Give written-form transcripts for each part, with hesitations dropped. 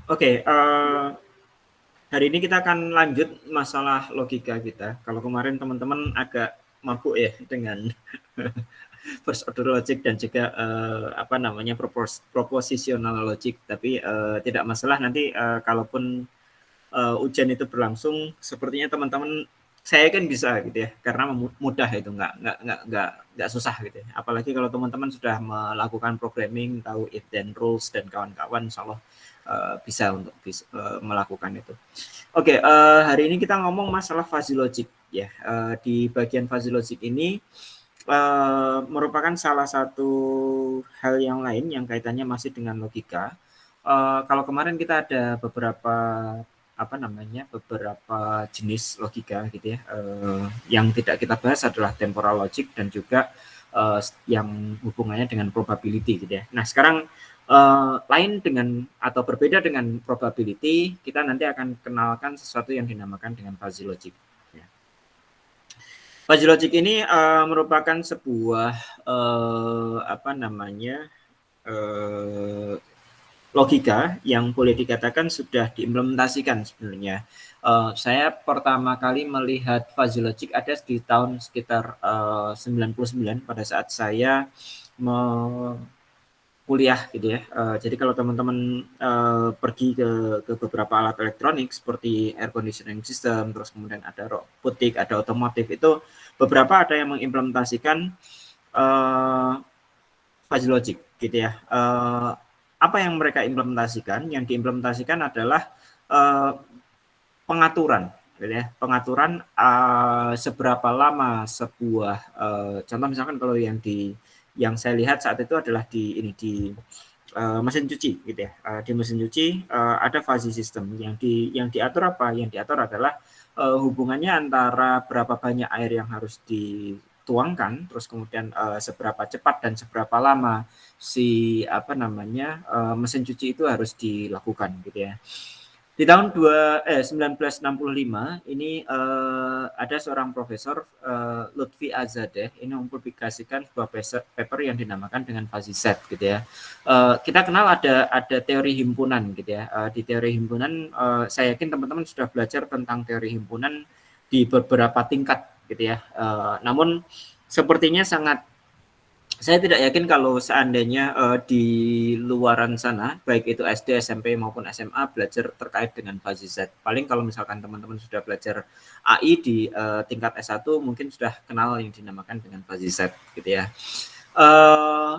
Oke, hari ini kita akan lanjut masalah logika kita. Kalau kemarin teman-teman agak mabuk ya dengan first order logic dan juga propositional logic, tapi tidak masalah nanti kalaupun ujian itu berlangsung, sepertinya teman-teman saya kan bisa gitu ya, karena mudah itu nggak susah gitu ya. Apalagi kalau teman-teman sudah melakukan programming, tahu if then rules dan kawan-kawan, insya Allah bisa untuk melakukan itu. Oke, hari ini kita ngomong masalah fuzzy logic ya. Di bagian fuzzy logic ini merupakan salah satu hal yang lain yang kaitannya masih dengan logika. Kalau kemarin kita ada beberapa jenis logika gitu ya. Yang tidak kita bahas adalah temporal logic dan juga yang hubungannya dengan probability gitu ya. Nah, sekarang lain dengan atau berbeda dengan probability, kita nanti akan kenalkan sesuatu yang dinamakan dengan fuzzy logic. Ya. Fuzzy logic ini merupakan sebuah logika yang boleh dikatakan sudah diimplementasikan sebenarnya. Saya pertama kali melihat fuzzy logic ada di tahun sekitar 99 pada saat saya kuliah gitu ya. Jadi kalau teman-teman pergi ke beberapa alat elektronik seperti air conditioning system, terus kemudian ada robotik, ada otomotif, itu beberapa ada yang mengimplementasikan fuzzy logic gitu ya. Apa yang mereka implementasikan? Yang diimplementasikan adalah pengaturan gitu ya. Pengaturan seberapa lama sebuah contoh misalkan kalau yang saya lihat saat itu adalah di mesin cuci gitu ya. Di mesin cuci ada fuzzy system yang diatur apa? Yang diatur adalah hubungannya antara berapa banyak air yang harus dituangkan, terus kemudian seberapa cepat dan seberapa lama si mesin cuci itu harus dilakukan gitu ya. Di tahun 1965 ini ada seorang profesor Lutfi Azadeh ini mempublikasikan sebuah paper yang dinamakan dengan fuzzy set gitu ya. Kita kenal ada teori himpunan gitu ya. Di teori himpunan saya yakin teman-teman sudah belajar tentang teori himpunan di beberapa tingkat gitu ya. Namun sepertinya saya tidak yakin kalau seandainya di luaran sana, baik itu SD, SMP maupun SMA belajar terkait dengan fuzzy set. Paling kalau misalkan teman-teman sudah belajar AI di tingkat S1 mungkin sudah kenal yang dinamakan dengan fuzzy set gitu ya.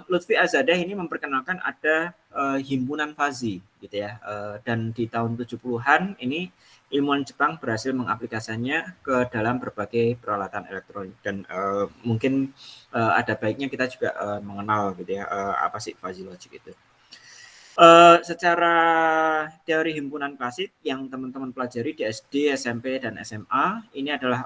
Lutfi Azadeh ini memperkenalkan ada himpunan fuzzy gitu ya. Dan di tahun 70-an ini ilmuwan Jepang berhasil mengaplikasikannya ke dalam berbagai peralatan elektronik dan mungkin ada baiknya kita juga mengenal gitu ya apa sih fuzzy logic itu. Secara teori himpunan klasik yang teman-teman pelajari di SD, SMP, dan SMA ini adalah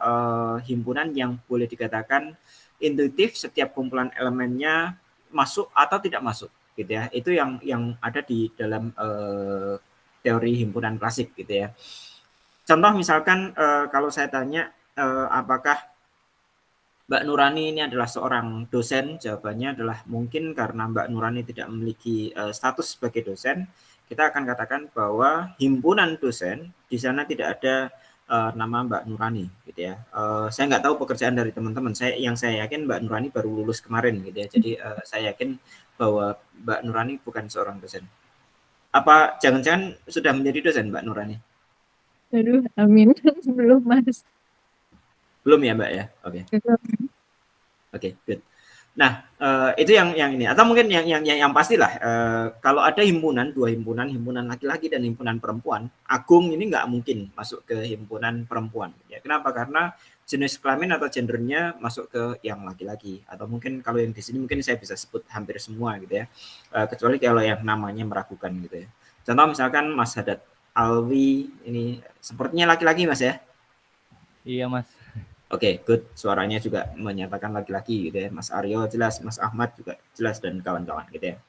himpunan yang boleh dikatakan intuitif, setiap kumpulan elemennya masuk atau tidak masuk gitu ya. Itu yang ada di dalam teori himpunan klasik gitu ya. Contoh misalkan kalau saya tanya apakah Mbak Nurani ini adalah seorang dosen, jawabannya adalah mungkin karena Mbak Nurani tidak memiliki status sebagai dosen, kita akan katakan bahwa himpunan dosen di sana tidak ada nama Mbak Nurani gitu ya. Saya nggak tahu pekerjaan dari teman-teman. Yang saya yakin Mbak Nurani baru lulus kemarin gitu ya. Jadi saya yakin bahwa Mbak Nurani bukan seorang dosen. Apa jangan-jangan sudah menjadi dosen Mbak Nurani? Aduh, amin. Belum, Mas. Belum ya Mbak ya? Oke. Oke, good. Nah, itu yang ini atau mungkin yang pastilah kalau ada dua himpunan laki-laki dan himpunan perempuan, Agung ini nggak mungkin masuk ke himpunan perempuan. Ya, kenapa? Karena jenis kelamin atau gendernya masuk ke yang laki-laki atau mungkin kalau yang di sini mungkin saya bisa sebut hampir semua gitu ya. Kecuali kalau yang namanya meragukan gitu ya. Contoh misalkan Mas Haddad Alwi ini sepertinya laki-laki Mas ya. Iya, Mas. Oke, good. Suaranya juga menyatakan laki-laki gitu ya. Mas Aryo jelas, Mas Ahmad juga jelas dan kawan-kawan gitu ya.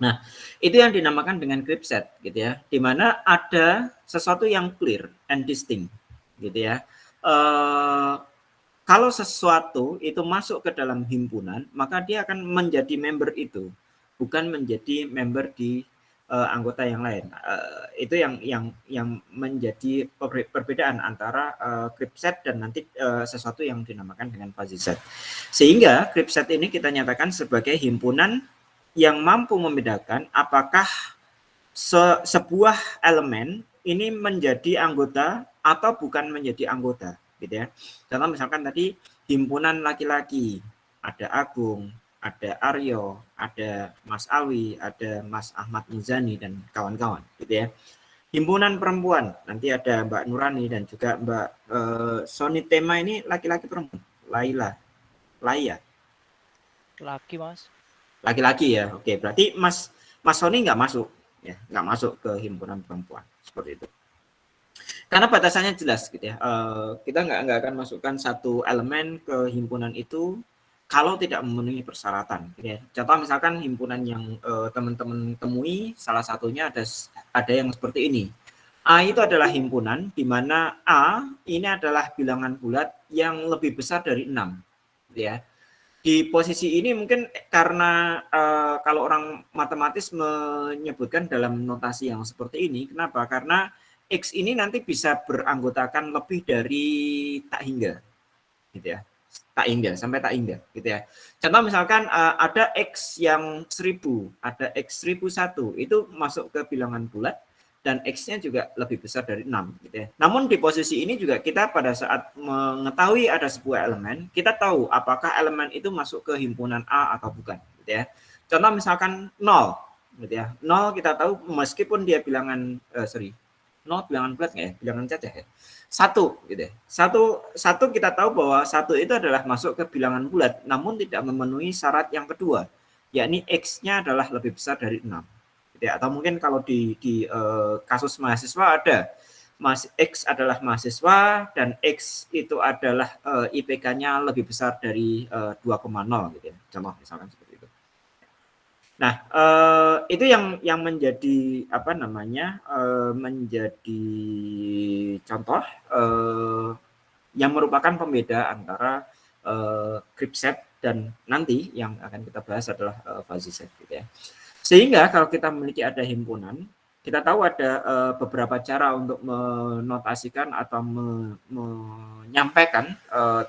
Nah, itu yang dinamakan dengan group set gitu ya. Di mana ada sesuatu yang clear and distinct gitu ya. Kalau sesuatu itu masuk ke dalam himpunan, maka dia akan menjadi member itu, bukan menjadi member di anggota yang lain. Itu yang menjadi perbedaan antara group set dan nanti sesuatu yang dinamakan dengan fuzzy set. Sehingga group set ini kita nyatakan sebagai himpunan yang mampu membedakan apakah sebuah elemen ini menjadi anggota atau bukan menjadi anggota, gitu ya. Contoh misalkan tadi himpunan laki-laki, ada Agung, ada Aryo, ada Mas Alwi, ada Mas Ahmad Mizani dan kawan-kawan, gitu ya. Himpunan perempuan, nanti ada Mbak Nurani dan juga Mbak Soni Tema, ini laki-laki perempuan, Laya. Laki, Mas. Laki-laki ya, oke. Berarti Mas Soni nggak masuk, ya, nggak masuk ke himpunan perempuan seperti itu. Karena batasannya jelas, gitu ya. Kita nggak akan masukkan satu elemen ke himpunan itu kalau tidak memenuhi persyaratan, gitu ya. Contoh misalkan himpunan yang teman-teman temui, salah satunya ada yang seperti ini. A itu adalah himpunan di mana A ini adalah bilangan bulat yang lebih besar dari 6, gitu ya. Di posisi ini mungkin karena kalau orang matematis menyebutkan dalam notasi yang seperti ini, kenapa? Karena X ini nanti bisa beranggotakan lebih dari tak hingga, gitu ya. Tak hingga, sampai tak hingga, gitu ya. Contoh misalkan ada X yang 1000, ada X 1001, itu masuk ke bilangan bulat, dan X-nya juga lebih besar dari 6, gitu ya. Namun di posisi ini juga kita pada saat mengetahui ada sebuah elemen, kita tahu apakah elemen itu masuk ke himpunan A atau bukan, gitu ya. Contoh misalkan 0, gitu ya. 0 kita tahu meskipun dia bilangan 0 bilangan bulat nggak ya? Bilangan cacah ya. 1, gitu ya. 1 kita tahu bahwa 1 itu adalah masuk ke bilangan bulat, namun tidak memenuhi syarat yang kedua, yakni X-nya adalah lebih besar dari 6. Ya, atau mungkin kalau di kasus mahasiswa ada X adalah mahasiswa dan X itu adalah IPK-nya lebih besar dari 2,0, gitu ya. Contoh misalkan seperti itu. Nah, itu yang menjadi apa namanya? Menjadi contoh yang merupakan pembeda antara group set dan nanti yang akan kita bahas adalah fuzzy set, gitu ya. Sehingga kalau kita memiliki ada himpunan, kita tahu ada beberapa cara untuk menotasikan atau menyampaikan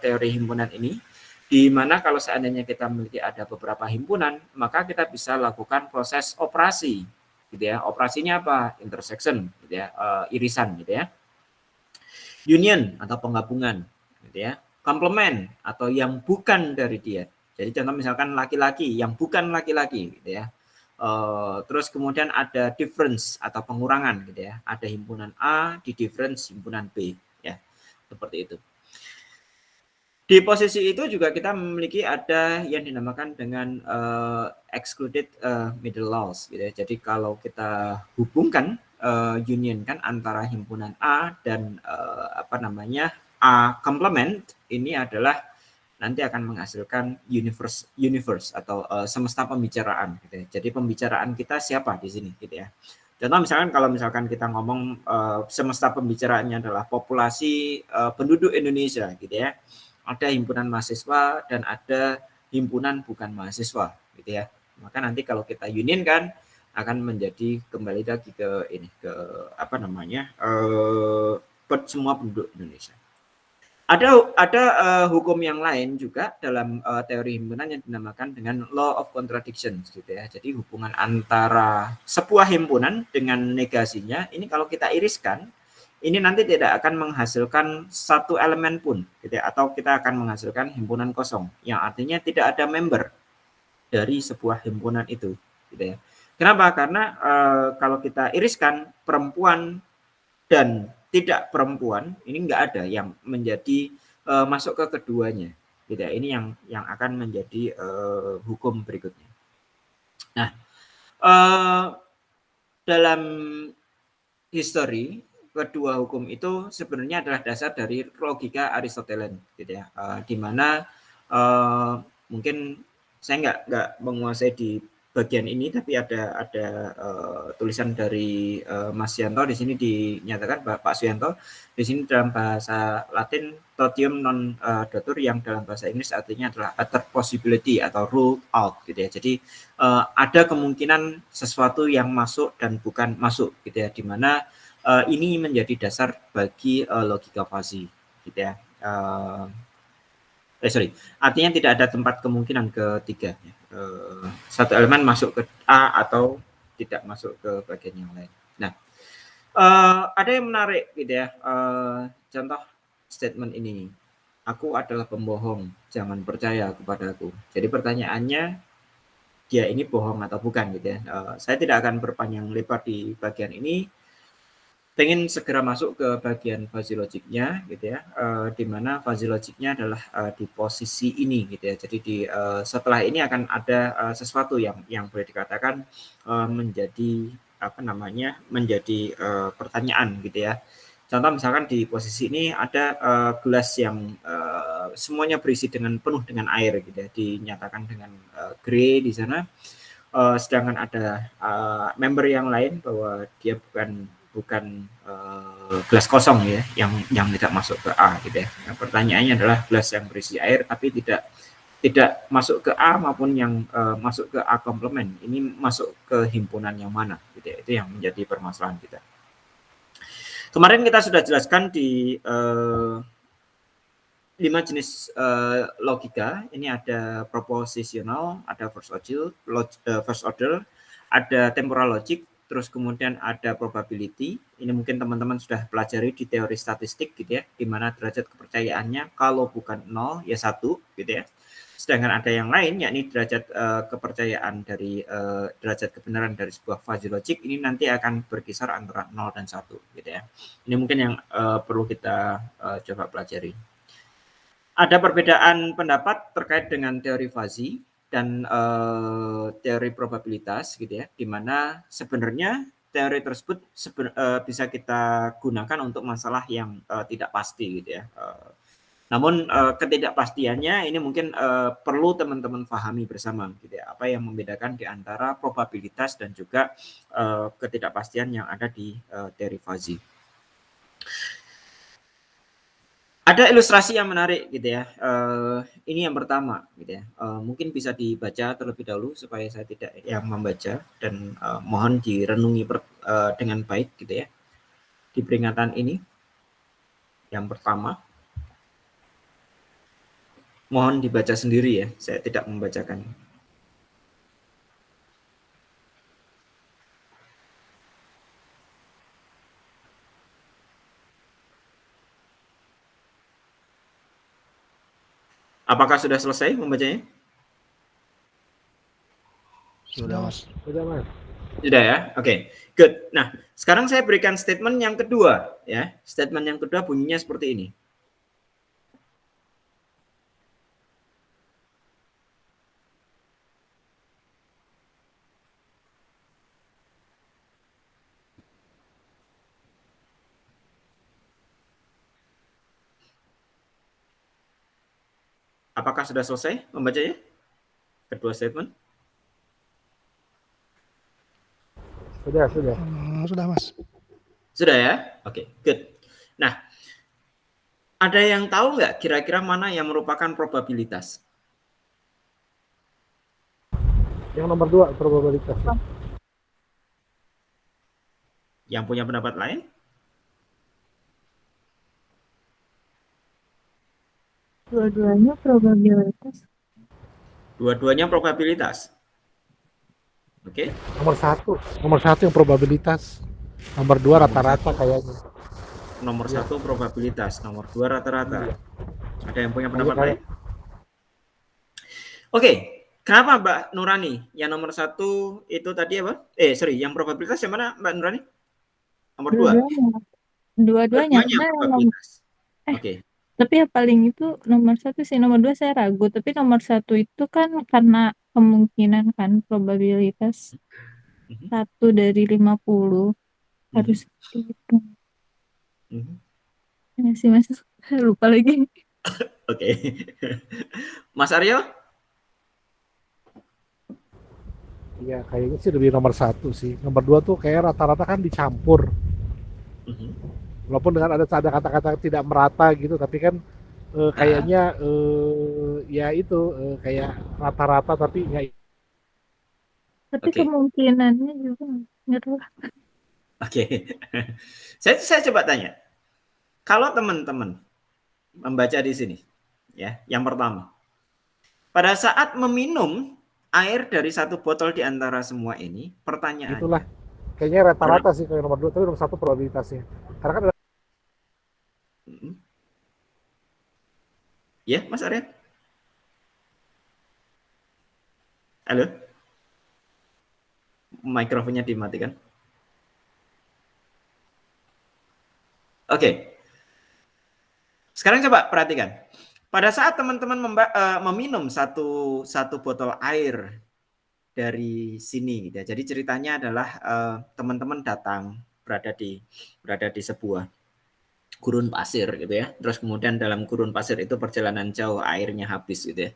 teori himpunan ini, di mana kalau seandainya kita memiliki ada beberapa himpunan, maka kita bisa lakukan proses operasi, gitu ya. Operasinya apa? Intersection, gitu ya, irisan, gitu ya. Union atau penggabungan, gitu ya. Komplement atau yang bukan dari dia. Jadi contoh misalkan laki-laki yang bukan laki-laki, gitu ya. Terus kemudian ada difference atau pengurangan, gitu ya. Ada himpunan A di difference himpunan B, ya. Seperti itu. Di posisi itu juga kita memiliki ada yang dinamakan dengan excluded middle laws, gitu ya. Jadi kalau kita hubungkan union kan antara himpunan A dan apa namanya A complement, ini adalah nanti akan menghasilkan universe atau semesta pembicaraan, gitu ya. Jadi pembicaraan kita siapa di sini, gitu ya. Contoh misalkan kalau misalkan kita ngomong semesta pembicaraannya adalah populasi penduduk Indonesia, gitu ya. Ada himpunan mahasiswa dan ada himpunan bukan mahasiswa, gitu ya. Maka nanti kalau kita union kan akan menjadi kembali lagi ke ini, ke apa namanya semua penduduk Indonesia. Ada hukum yang lain juga dalam teori himpunan yang dinamakan dengan law of contradiction, gitu ya. Jadi hubungan antara sebuah himpunan dengan negasinya ini kalau kita iriskan, ini nanti tidak akan menghasilkan satu elemen pun, gitu ya. Atau kita akan menghasilkan himpunan kosong, yang artinya tidak ada member dari sebuah himpunan itu, gitu ya. Kenapa? Karena kalau kita iriskan perempuan dan tidak perempuan, ini enggak ada yang menjadi masuk ke keduanya, gitu ya. Ini yang akan menjadi hukum berikutnya. Nah, dalam history kedua hukum itu sebenarnya adalah dasar dari logika Aristotelian, gitu ya. Di mana mungkin saya nggak menguasai di bagian ini, tapi ada tulisan dari Mas Yanto di sini dinyatakan Pak Suyanto di sini dalam bahasa Latin totium non datur, yang dalam bahasa Inggris artinya adalah other possibility atau rule out gitu ya. Jadi ada kemungkinan sesuatu yang masuk dan bukan masuk gitu ya, di mana ini menjadi dasar bagi logika fuzzy gitu ya. Artinya tidak ada tempat kemungkinan ketiga. Satu elemen masuk ke A atau tidak masuk ke bagian yang lain. Nah, ada yang menarik gitu ya. Contoh statement ini, aku adalah pembohong, jangan percaya kepadaku. Jadi pertanyaannya, dia ini bohong atau bukan gitu ya. Saya tidak akan berpanjang lebar di bagian ini. Pengen segera masuk ke bagian fuzzy logicnya gitu ya, di mana fuzzy logicnya adalah di posisi ini gitu ya. Jadi di setelah ini akan ada sesuatu yang boleh dikatakan menjadi menjadi pertanyaan gitu ya. Contoh misalkan di posisi ini ada gelas yang semuanya berisi penuh dengan air gitu ya, dinyatakan dengan grey di sana. Sedangkan ada member yang lain bahwa dia bukan gelas kosong ya, yang tidak masuk ke A gitu ya. Nah, pertanyaannya adalah gelas yang berisi air tapi tidak masuk ke A maupun yang masuk ke A komplement, ini masuk ke himpunan yang mana gitu ya. Itu yang menjadi permasalahan kita. Kemarin kita sudah jelaskan di 5 jenis logika. Ini ada propositional, ada first order, ada temporal logic, terus kemudian ada probability. Ini mungkin teman-teman sudah pelajari di teori statistik gitu ya, di mana derajat kepercayaannya kalau bukan 0 ya 1 gitu ya. Sedangkan ada yang lain, yakni derajat kepercayaan dari derajat kebenaran dari sebuah fuzzy logic ini nanti akan berkisar antara 0 dan 1 gitu ya. Ini mungkin yang perlu kita coba pelajari. Ada perbedaan pendapat terkait dengan teori fuzzy dan teori probabilitas gitu ya, di mana sebenarnya teori tersebut bisa kita gunakan untuk masalah yang tidak pasti gitu ya. Namun ketidakpastiannya ini mungkin perlu teman-teman pahami bersama gitu ya, apa yang membedakan di antara probabilitas dan juga ketidakpastian yang ada di teori fuzzy. Ada ilustrasi yang menarik gitu ya. Ini yang pertama gitu ya. Mungkin bisa dibaca terlebih dahulu supaya saya tidak yang membaca, dan mohon direnungi dengan baik gitu ya. Di peringatan ini yang pertama, mohon dibaca sendiri ya. Saya tidak membacakan. Apakah sudah selesai membacanya? Sudah, Mas. Sudah, Mas. Sudah ya? Oke, good. Nah, sekarang saya berikan statement yang kedua ya. Statement yang kedua bunyinya seperti ini. Apakah sudah selesai membacanya? Kedua statement? Sudah. Sudah, Mas. Sudah ya? Oke, good. Nah, ada yang tahu nggak kira-kira mana yang merupakan probabilitas? Yang nomor 2 probabilitas. Yang punya pendapat lain? Dua-duanya probabilitas. Dua-duanya probabilitas. Oke. Nomor satu yang probabilitas. Nomor 2 rata-rata kayaknya. Nomor 1 probabilitas, nomor 2 rata-rata. Iya. Ada yang punya pendapat Kayak- lain? Oke, kenapa Mbak Nurani? Yang nomor 1 itu tadi apa? Yang probabilitas yang mana Mbak Nurani? Nomor 2. Dua-duanya. Karena Probabilitas. Oke. tapi yang paling itu nomor 1 sih. Nomor 2 saya ragu. Tapi nomor 1 itu kan karena kemungkinan kan probabilitas 1 dari 50 harus dihitung. Ya sih Mas, lupa lagi. Oke. Mas Aryo? Iya, kayaknya sih lebih nomor 1 sih. Nomor 2 tuh kayak rata-rata kan dicampur. Walaupun dengan ada kata-kata tidak merata gitu, tapi kan kayaknya ya itu kayak rata-rata tapi nggak. Tapi Oke. kemungkinannya juga nggak tahu. Oke. Saya coba tanya. Kalau teman-teman membaca di sini, ya, yang pertama, pada saat meminum air dari satu botol di antara semua ini, Itulah pertanyaannya, kayaknya rata-rata sih kayak nomor 2, tapi nomor 1 probabilitasnya. Karena kan ya, Mas Arya? Halo? Mikrofonnya dimatikan. Oke. Sekarang coba perhatikan. Pada saat teman-teman meminum satu botol air dari sini, gitu ya. Jadi ceritanya adalah teman-teman datang berada di sebuah gurun pasir, gitu ya. Terus kemudian dalam gurun pasir itu perjalanan jauh, airnya habis, gitu ya.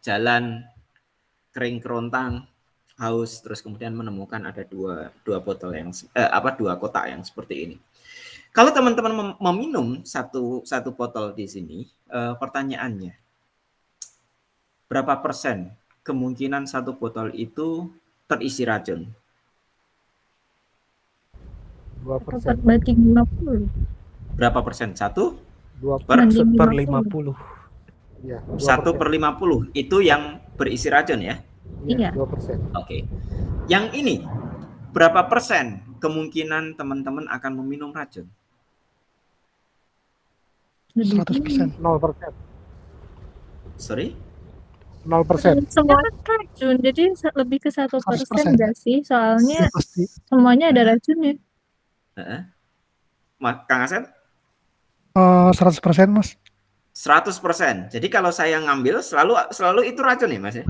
Jalan kering kerontang, haus, terus kemudian menemukan ada dua botol yang dua kotak yang seperti ini. Kalau teman-teman meminum satu botol di sini, pertanyaannya, berapa persen kemungkinan satu botol itu terisi racun? 4 2%. banding 50. Berapa persen? 2 Banding per 50. 50. ya, 1 2%. per 50 itu yang berisi racun ya? Iya, Iya. 2%. Oke. Yang ini, berapa persen kemungkinan teman-teman akan meminum racun? Lebih 100%. 0%. Sorry? 0%. Semua racun, jadi lebih ke 1% 100%. enggak sih? Soalnya Iya pasti. semuanya ada racunnya. Kang Asep? 100% Mas. 100%. Jadi kalau saya ngambil selalu itu racun ya, Mas ya?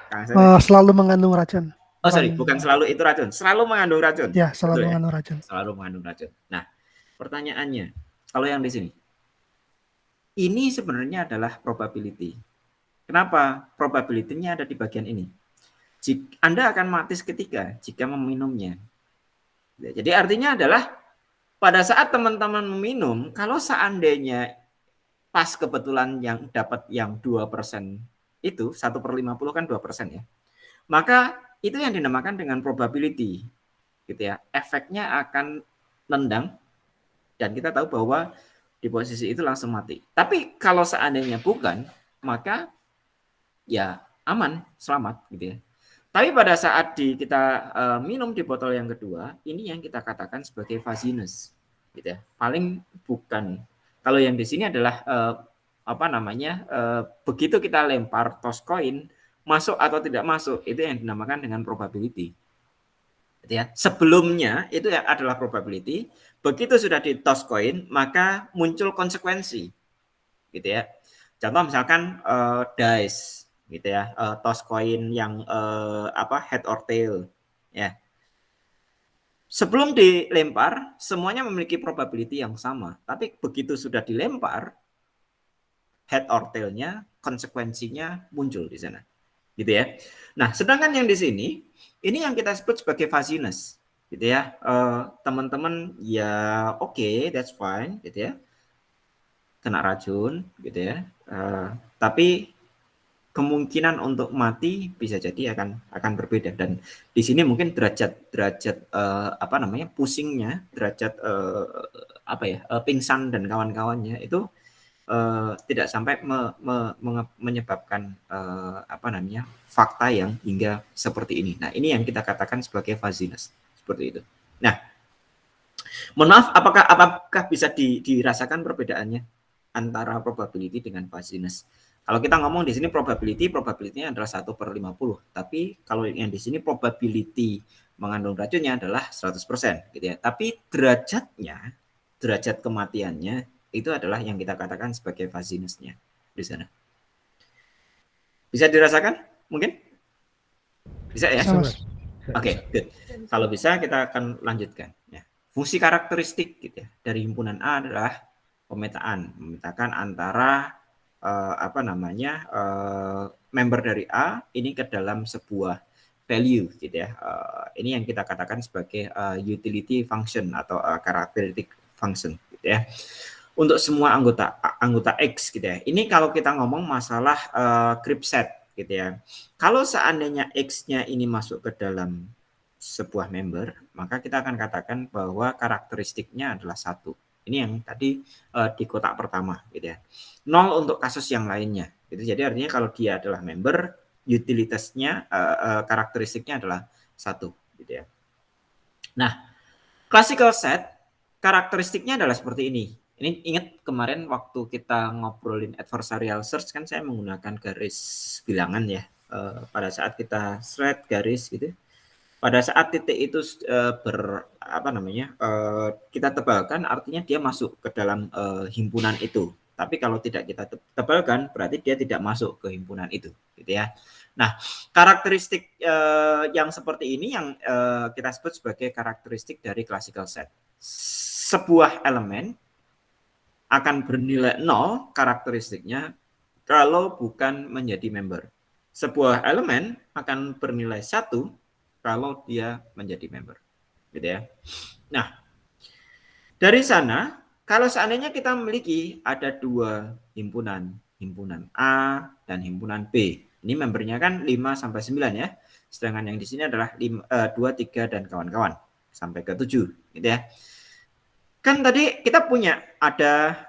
Kang Asep ya? Selalu mengandung racun. Oh sorry, bukan selalu itu racun, selalu mengandung racun. Ya, selalu Betul ya? mengandung racun. Selalu mengandung racun. Nah, pertanyaannya, kalau yang di sini, ini sebenarnya adalah probability. Kenapa? Probability-nya ada di bagian ini. Anda akan mati seketika jika meminumnya. Jadi artinya adalah pada saat teman-teman meminum, kalau seandainya pas kebetulan yang dapat yang 2% itu, 1/50 kan 2% ya. Maka itu yang dinamakan dengan probability. Gitu ya. Efeknya akan nendang dan kita tahu bahwa di posisi itu langsung mati. Tapi kalau seandainya bukan, maka ya aman, selamat gitu ya. Tapi pada saat kita minum di botol yang kedua, ini yang kita katakan sebagai fuzziness, gitu ya. Paling bukan. Kalau yang di sini adalah begitu kita lempar toss coin, masuk atau tidak masuk, itu yang dinamakan dengan probability. Gitu ya. Sebelumnya itu adalah probability. Begitu sudah di toss coin, maka muncul konsekuensi, gitu ya. Contoh misalkan dice, gitu ya, toss coin yang head or tail, ya. Sebelum dilempar, semuanya memiliki probability yang sama. Tapi begitu sudah dilempar, head or tail-nya, konsekuensinya muncul di sana, gitu ya. Nah, sedangkan yang di sini, ini yang kita sebut sebagai fuzziness, gitu ya. Teman-teman ya oke, that's fine, gitu ya. Kena racun, gitu ya. Tapi kemungkinan untuk mati bisa jadi akan berbeda, dan di sini mungkin derajat pusingnya, derajat pingsan dan kawan-kawannya itu tidak sampai menyebabkan fakta yang hingga seperti ini. Nah, ini yang kita katakan sebagai fuzziness, seperti itu. Nah, mohon maaf, apakah bisa dirasakan perbedaannya antara probability dengan fuzziness? Kalau kita ngomong di sini probability-nya adalah 1/50. Tapi kalau yang di sini probability mengandung racunnya adalah 100%, gitu ya. Tapi derajat kematiannya itu adalah yang kita katakan sebagai fuzziness-nya di sana. Bisa dirasakan? Mungkin? Bisa ya? Oke, good. Kalau bisa kita akan lanjutkan. Ya. Fungsi karakteristik gitu ya, dari himpunan A adalah memetakan antara member dari A ini ke dalam sebuah value gitu ya. Ini yang kita katakan sebagai utility function atau characteristic function gitu ya. Untuk semua anggota X gitu ya. Ini kalau kita ngomong masalah group set gitu ya. Kalau seandainya X-nya ini masuk ke dalam sebuah member, maka kita akan katakan bahwa karakteristiknya adalah 1. Ini yang tadi di kotak pertama gitu ya. 0 untuk kasus yang lainnya. Gitu. Jadi artinya kalau dia adalah member, utilitasnya karakteristiknya adalah 1 gitu ya. Nah, classical set karakteristiknya adalah seperti ini. Ini ingat kemarin waktu kita ngobrolin adversarial search kan saya menggunakan garis bilangan ya. Pada saat kita thread garis gitu. Pada saat titik itu kita tebalkan, artinya dia masuk ke dalam himpunan itu. Tapi kalau tidak kita tebalkan, berarti dia tidak masuk ke himpunan itu, gitu ya. Nah, karakteristik yang seperti ini yang kita sebut sebagai karakteristik dari classical set. Sebuah elemen akan bernilai 0 karakteristiknya kalau bukan menjadi member. Sebuah elemen akan bernilai 1 kalau dia menjadi member, gitu ya. Nah, dari sana, kalau seandainya kita memiliki ada 2 himpunan, himpunan A dan himpunan B. Ini membernya kan 5 sampai 9 ya. Sedangkan yang di sini adalah 2, 3 dan kawan-kawan sampai ke 7, gitu ya. Kan tadi kita punya ada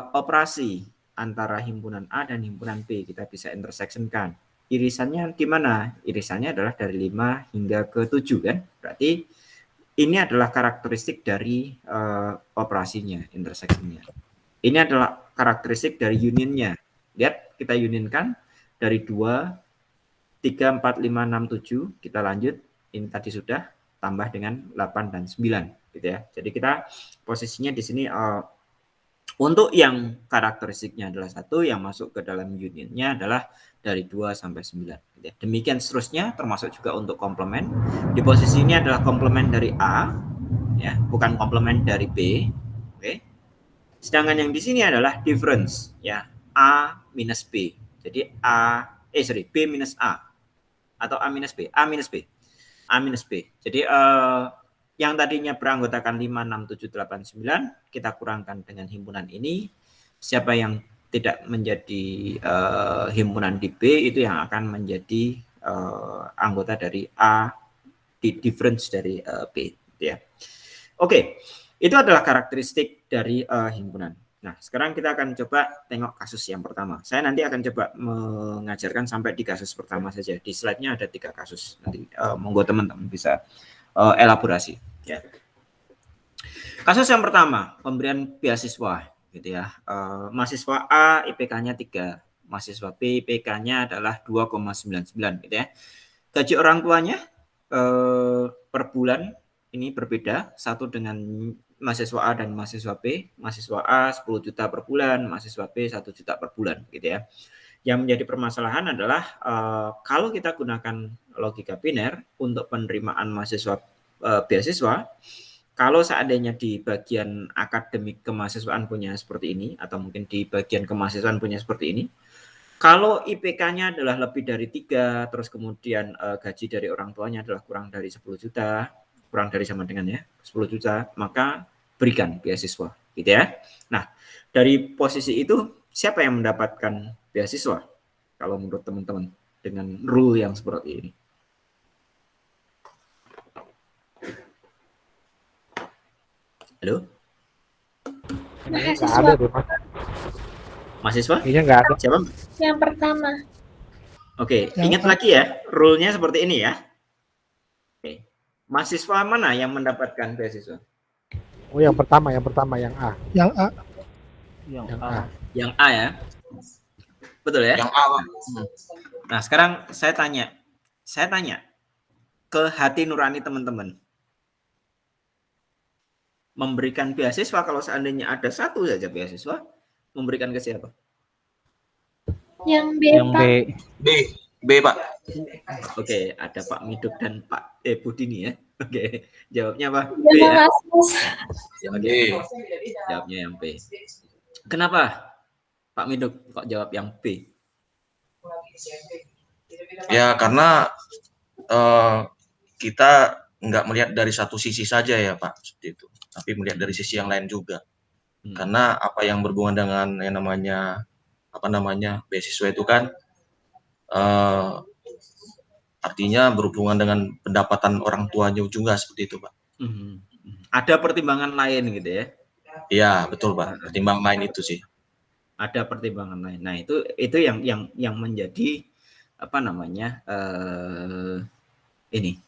operasi antara himpunan A dan himpunan B, kita bisa intersectionkan. Irisannya gimana? Irisannya adalah dari 5 hingga ke 7 kan? Berarti ini adalah karakteristik dari operasinya, intersectionnya. Ini adalah karakteristik dari unionnya. Lihat, kita unionkan dari 2, 3, 4, 5, 6, 7. Kita lanjut, ini tadi sudah, tambah dengan 8 dan 9. Gitu ya. Jadi kita posisinya di sini untuk yang karakteristiknya adalah 1, yang masuk ke dalam unionnya adalah dari 2 sampai 9. Demikian seterusnya, termasuk juga untuk komplement. Di posisi ini adalah komplement dari A, ya, bukan komplement dari B. Oke. Sedangkan yang di sini adalah difference, ya, A minus B. Jadi B minus A atau A minus B, A minus B, A minus B. Jadi yang tadinya beranggotakan 5, 6, 7, 8, 9, kita kurangkan dengan himpunan ini. Siapa yang tidak menjadi himpunan di B itu yang akan menjadi anggota dari A, di difference dari B. Ya. Oke, itu adalah karakteristik dari himpunan. Nah, sekarang kita akan coba tengok kasus yang pertama. Saya nanti akan coba mengajarkan sampai di kasus pertama saja. Di slide-nya ada 3 kasus. Nanti monggo teman-teman bisa elaborasi. Ya. Kasus yang pertama, pemberian beasiswa. Gitu ya. Mahasiswa A IPK-nya 3, mahasiswa B IPK-nya adalah 2,99 gitu ya. Gaji orang tuanya per bulan ini berbeda, satu dengan mahasiswa A dan mahasiswa B. Mahasiswa A 10 juta per bulan, mahasiswa B 1 juta per bulan gitu ya. Yang menjadi permasalahan adalah kalau kita gunakan logika biner untuk penerimaan mahasiswa beasiswa, kalau seandainya di bagian akademik kemahasiswaan punya seperti ini, atau mungkin di bagian kemahasiswaan punya seperti ini, kalau IPK-nya adalah lebih dari 3, terus kemudian gaji dari orang tuanya adalah kurang dari 10 juta, kurang dari sama dengan ya 10 juta, maka berikan beasiswa, gitu ya. Nah, dari posisi itu siapa yang mendapatkan beasiswa? Kalau menurut teman-teman dengan rule yang seperti ini. Halo? Mahasiswa. Mahasiswa? Kayaknya nggak ada. Siapa? Yang pertama. Oke, ingat lagi ya, rule-nya seperti ini ya. Oke. Mahasiswa mana yang mendapatkan beasiswa? Oh, yang pertama yang A. Yang A. Yang A. Yang A ya. Betul ya? Yang A. Nah, sekarang saya tanya ke hati nurani teman-teman. Memberikan beasiswa kalau seandainya ada satu saja beasiswa, memberikan ke siapa? Yang B, Yang B. Pak. B, Pak. Oke, ada Pak Miduk dan Pak Budini ya. Oke, jawabnya apa? B Terima ya? kasih. Oke, jawabnya yang B. Kenapa Pak Miduk kok jawab yang B? Ya karena kita nggak melihat dari satu sisi saja ya Pak, seperti itu, tapi melihat dari sisi yang lain juga. Karena apa yang berhubungan dengan yang namanya beasiswa itu kan artinya berhubungan dengan pendapatan orang tuanya juga seperti itu Pak. Ada pertimbangan lain gitu ya? Iya betul Pak, pertimbangan lain itu sih. Ada pertimbangan lain. Nah itu yang menjadi apa namanya ini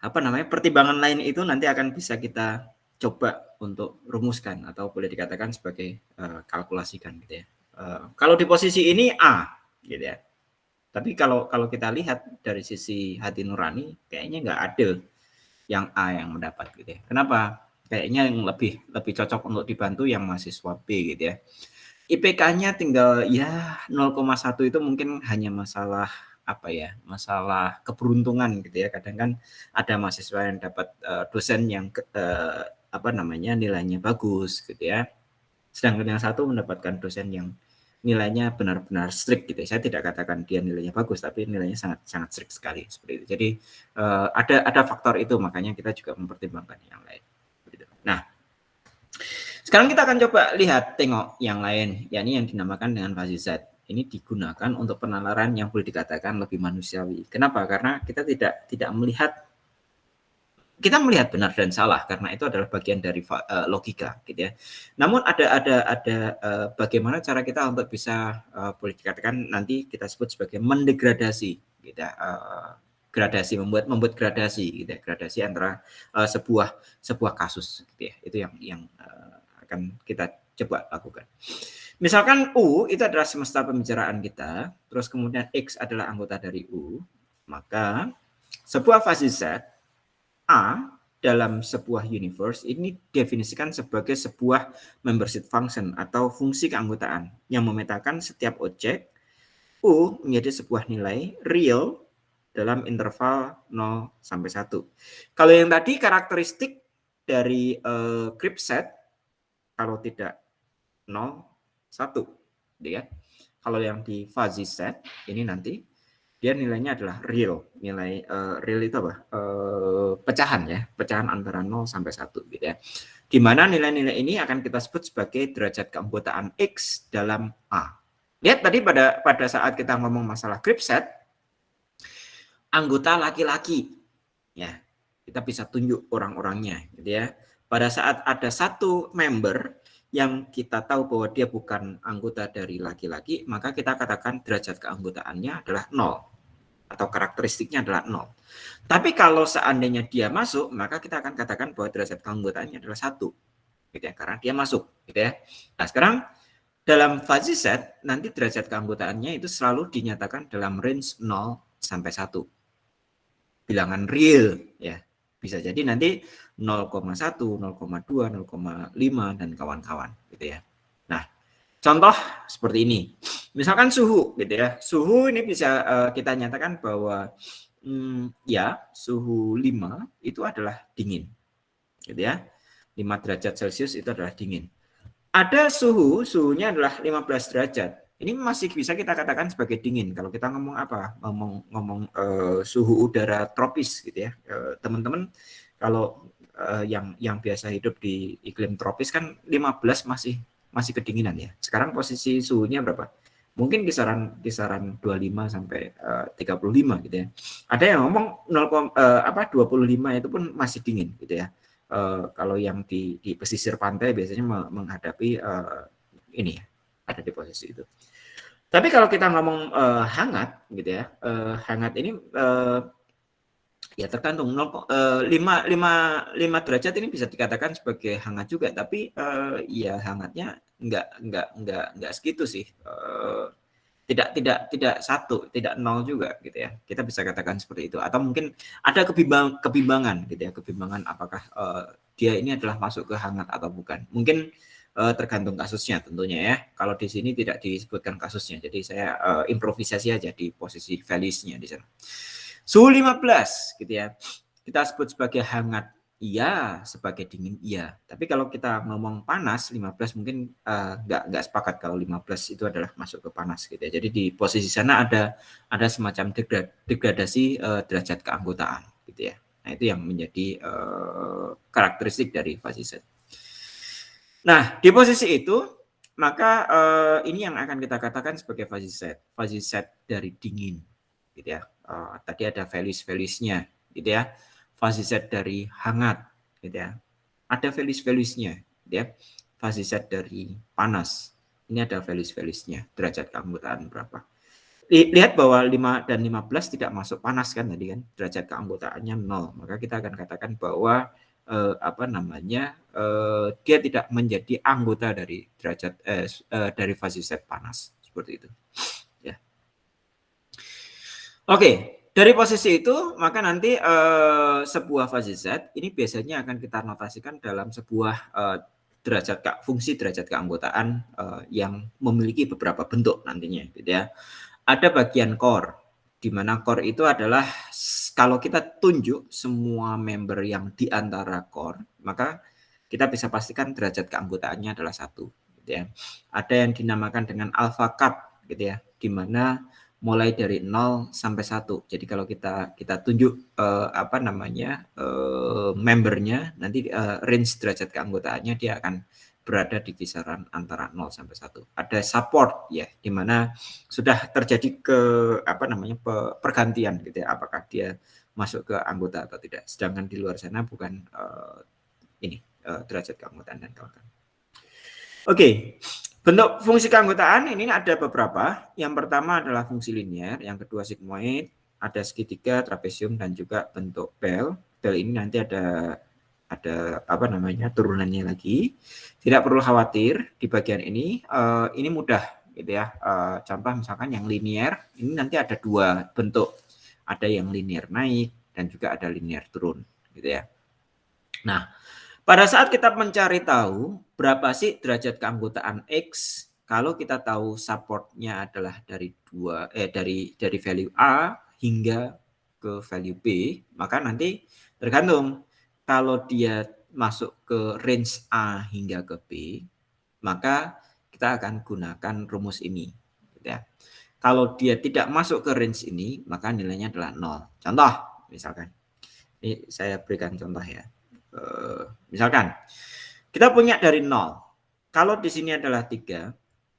apa namanya pertimbangan lain itu nanti akan bisa kita coba untuk rumuskan atau boleh dikatakan sebagai kalkulasikan gitu ya. Kalau di posisi ini A gitu ya. Tapi kalau kita lihat dari sisi hati nurani kayaknya nggak ada yang A yang mendapat gitu ya. Kenapa? Kayaknya yang lebih cocok untuk dibantu yang mahasiswa B gitu ya. IPK-nya tinggal ya 0,1 itu mungkin hanya masalah apa ya, masalah keberuntungan gitu ya. Kadang kan ada mahasiswa yang dapat dosen yang apa namanya nilainya bagus gitu ya. Sedangkan yang satu mendapatkan dosen yang nilainya benar-benar strict gitu ya. Saya tidak katakan dia nilainya bagus, tapi nilainya sangat strict sekali seperti itu. Jadi ada faktor itu, makanya kita juga mempertimbangkan yang lain. Nah, sekarang kita akan coba lihat, tengok yang lain, yakni yang dinamakan dengan fuzzy set. Ini digunakan untuk penalaran yang boleh dikatakan lebih manusiawi. Kenapa? Karena kita tidak melihat, kita melihat benar dan salah karena itu adalah bagian dari logika, gitu ya. Namun ada bagaimana cara kita untuk bisa boleh dikatakan nanti kita sebut sebagai mendegradasi, gitu ya. Gradasi, membuat gradasi gitu ya, gradasi antara sebuah kasus gitu ya. Itu yang akan kita coba lakukan. Misalkan U itu adalah semesta pembicaraan kita, terus kemudian X adalah anggota dari U, maka sebuah fuzzy set A dalam sebuah universe ini definisikan sebagai sebuah membership function atau fungsi keanggotaan yang memetakan setiap objek U menjadi sebuah nilai real dalam interval 0 sampai 1. Kalau yang tadi karakteristik dari crypt set, kalau tidak 0, 1. Ya. Kalau yang di fuzzy set, ini nanti dia nilainya adalah real. Nilai real itu apa? Pecahan ya, pecahan antara 0 sampai 1. Gitu ya. Di mana nilai-nilai ini akan kita sebut sebagai derajat keanggotaan X dalam A. Lihat tadi pada saat kita ngomong masalah crypt set, anggota laki-laki ya kita bisa tunjuk orang-orangnya gitu ya. Pada saat ada satu member yang kita tahu bahwa dia bukan anggota dari laki-laki, maka kita katakan derajat keanggotaannya adalah 0 atau karakteristiknya adalah 0. Tapi kalau seandainya dia masuk, maka kita akan katakan bahwa derajat keanggotaannya adalah 1 gitu ya, karena dia masuk gitu ya. Nah, sekarang dalam fuzzy set nanti derajat keanggotaannya itu selalu dinyatakan dalam range 0 sampai 1. Bilangan real ya, bisa jadi nanti 0,1, 0,2, 0,5 dan kawan-kawan gitu ya. Nah, contoh seperti ini. Misalkan suhu gitu ya. Suhu ini bisa kita nyatakan bahwa ya suhu 5 itu adalah dingin. Gitu ya. 5 derajat Celcius itu adalah dingin. Ada suhunya adalah 15 derajat. Ini masih bisa kita katakan sebagai dingin. Kalau kita ngomong apa? Ngomong suhu udara tropis gitu ya. Teman-teman kalau yang biasa hidup di iklim tropis kan 15 masih kedinginan ya. Sekarang posisi suhunya berapa? Mungkin kisaran 25 sampai 35 gitu ya. Ada yang ngomong 25 itu pun masih dingin gitu ya. Kalau yang di pesisir pantai biasanya menghadapi ini ya, ada di posisi itu. Tapi kalau kita ngomong hangat gitu ya, hangat ini ya tergantung 5 derajat ini bisa dikatakan sebagai hangat juga, tapi ya hangatnya enggak segitu sih. Tidak 1, tidak 0 juga gitu ya. Kita bisa katakan seperti itu. Atau mungkin ada kebimbangan gitu ya, kebimbangan apakah dia ini adalah masuk ke hangat atau bukan. Mungkin tergantung kasusnya tentunya ya. Kalau di sini tidak disebutkan kasusnya, jadi saya improvisasi aja di posisi values-nya di sana. Suhu 15 gitu ya. Kita sebut sebagai hangat. iya, sebagai dingin iya. Tapi kalau kita ngomong panas 15 mungkin nggak sepakat kalau 15 itu adalah masuk ke panas gitu ya. Jadi di posisi sana ada semacam degradasi derajat keanggotaan gitu ya. Nah, itu yang menjadi karakteristik dari fuzzy set. Nah, di posisi itu maka ini yang akan kita katakan sebagai fuzzy set dari dingin gitu ya. Tadi ada values-values-nya gitu ya. Fuzzy set dari hangat gitu ya. Ada values-values-nya gitu ya. Fuzzy set dari panas. Ini ada values-values-nya, derajat keanggotaan berapa. Lihat bahwa 5 dan 15 tidak masuk panas kan tadi kan. Derajat keanggotaannya 0. Maka kita akan katakan bahwa dia tidak menjadi anggota dari derajat dari fuzzy set panas seperti itu ya. Oke, dari posisi itu maka nanti sebuah fuzzy set ini biasanya akan kita notasikan dalam sebuah fungsi derajat keanggotaan yang memiliki beberapa bentuk nantinya gitu ya. Ada bagian core, di mana core itu adalah kalau kita tunjuk semua member yang di antara core, maka kita bisa pastikan derajat keanggotaannya adalah 1 gitu ya. Ada yang dinamakan dengan alpha cut gitu ya, di mana mulai dari 0 sampai 1. Jadi kalau kita tunjuk membernya, nanti range derajat keanggotaannya dia akan berada di kisaran antara 0 sampai 1. Ada support ya, di mana sudah terjadi pergantian gitu ya, apakah dia masuk ke anggota atau tidak. Sedangkan di luar sana bukan derajat keanggotaan dan kawan-kawan. Oke. Bentuk fungsi keanggotaan ini ada beberapa. Yang pertama adalah fungsi linear, yang kedua sigmoid, ada segitiga, trapesium, dan juga bentuk bell. Bell ini nanti ada turunannya lagi. Tidak perlu khawatir di bagian ini mudah gitu ya. Contoh misalkan yang linear, ini nanti ada 2 bentuk. Ada yang linear naik dan juga ada linear turun gitu ya. Nah, pada saat kita mencari tahu berapa sih derajat keanggotaan X, kalau kita tahu supportnya adalah dari value A hingga ke value B, maka nanti tergantung kalau dia masuk ke range A hingga ke B, maka kita akan gunakan rumus ini. Gitu ya. Kalau dia tidak masuk ke range ini, maka nilainya adalah 0. Contoh, misalkan. Ini saya berikan contoh ya. Misalkan kita punya dari 0. Kalau di sini adalah 3,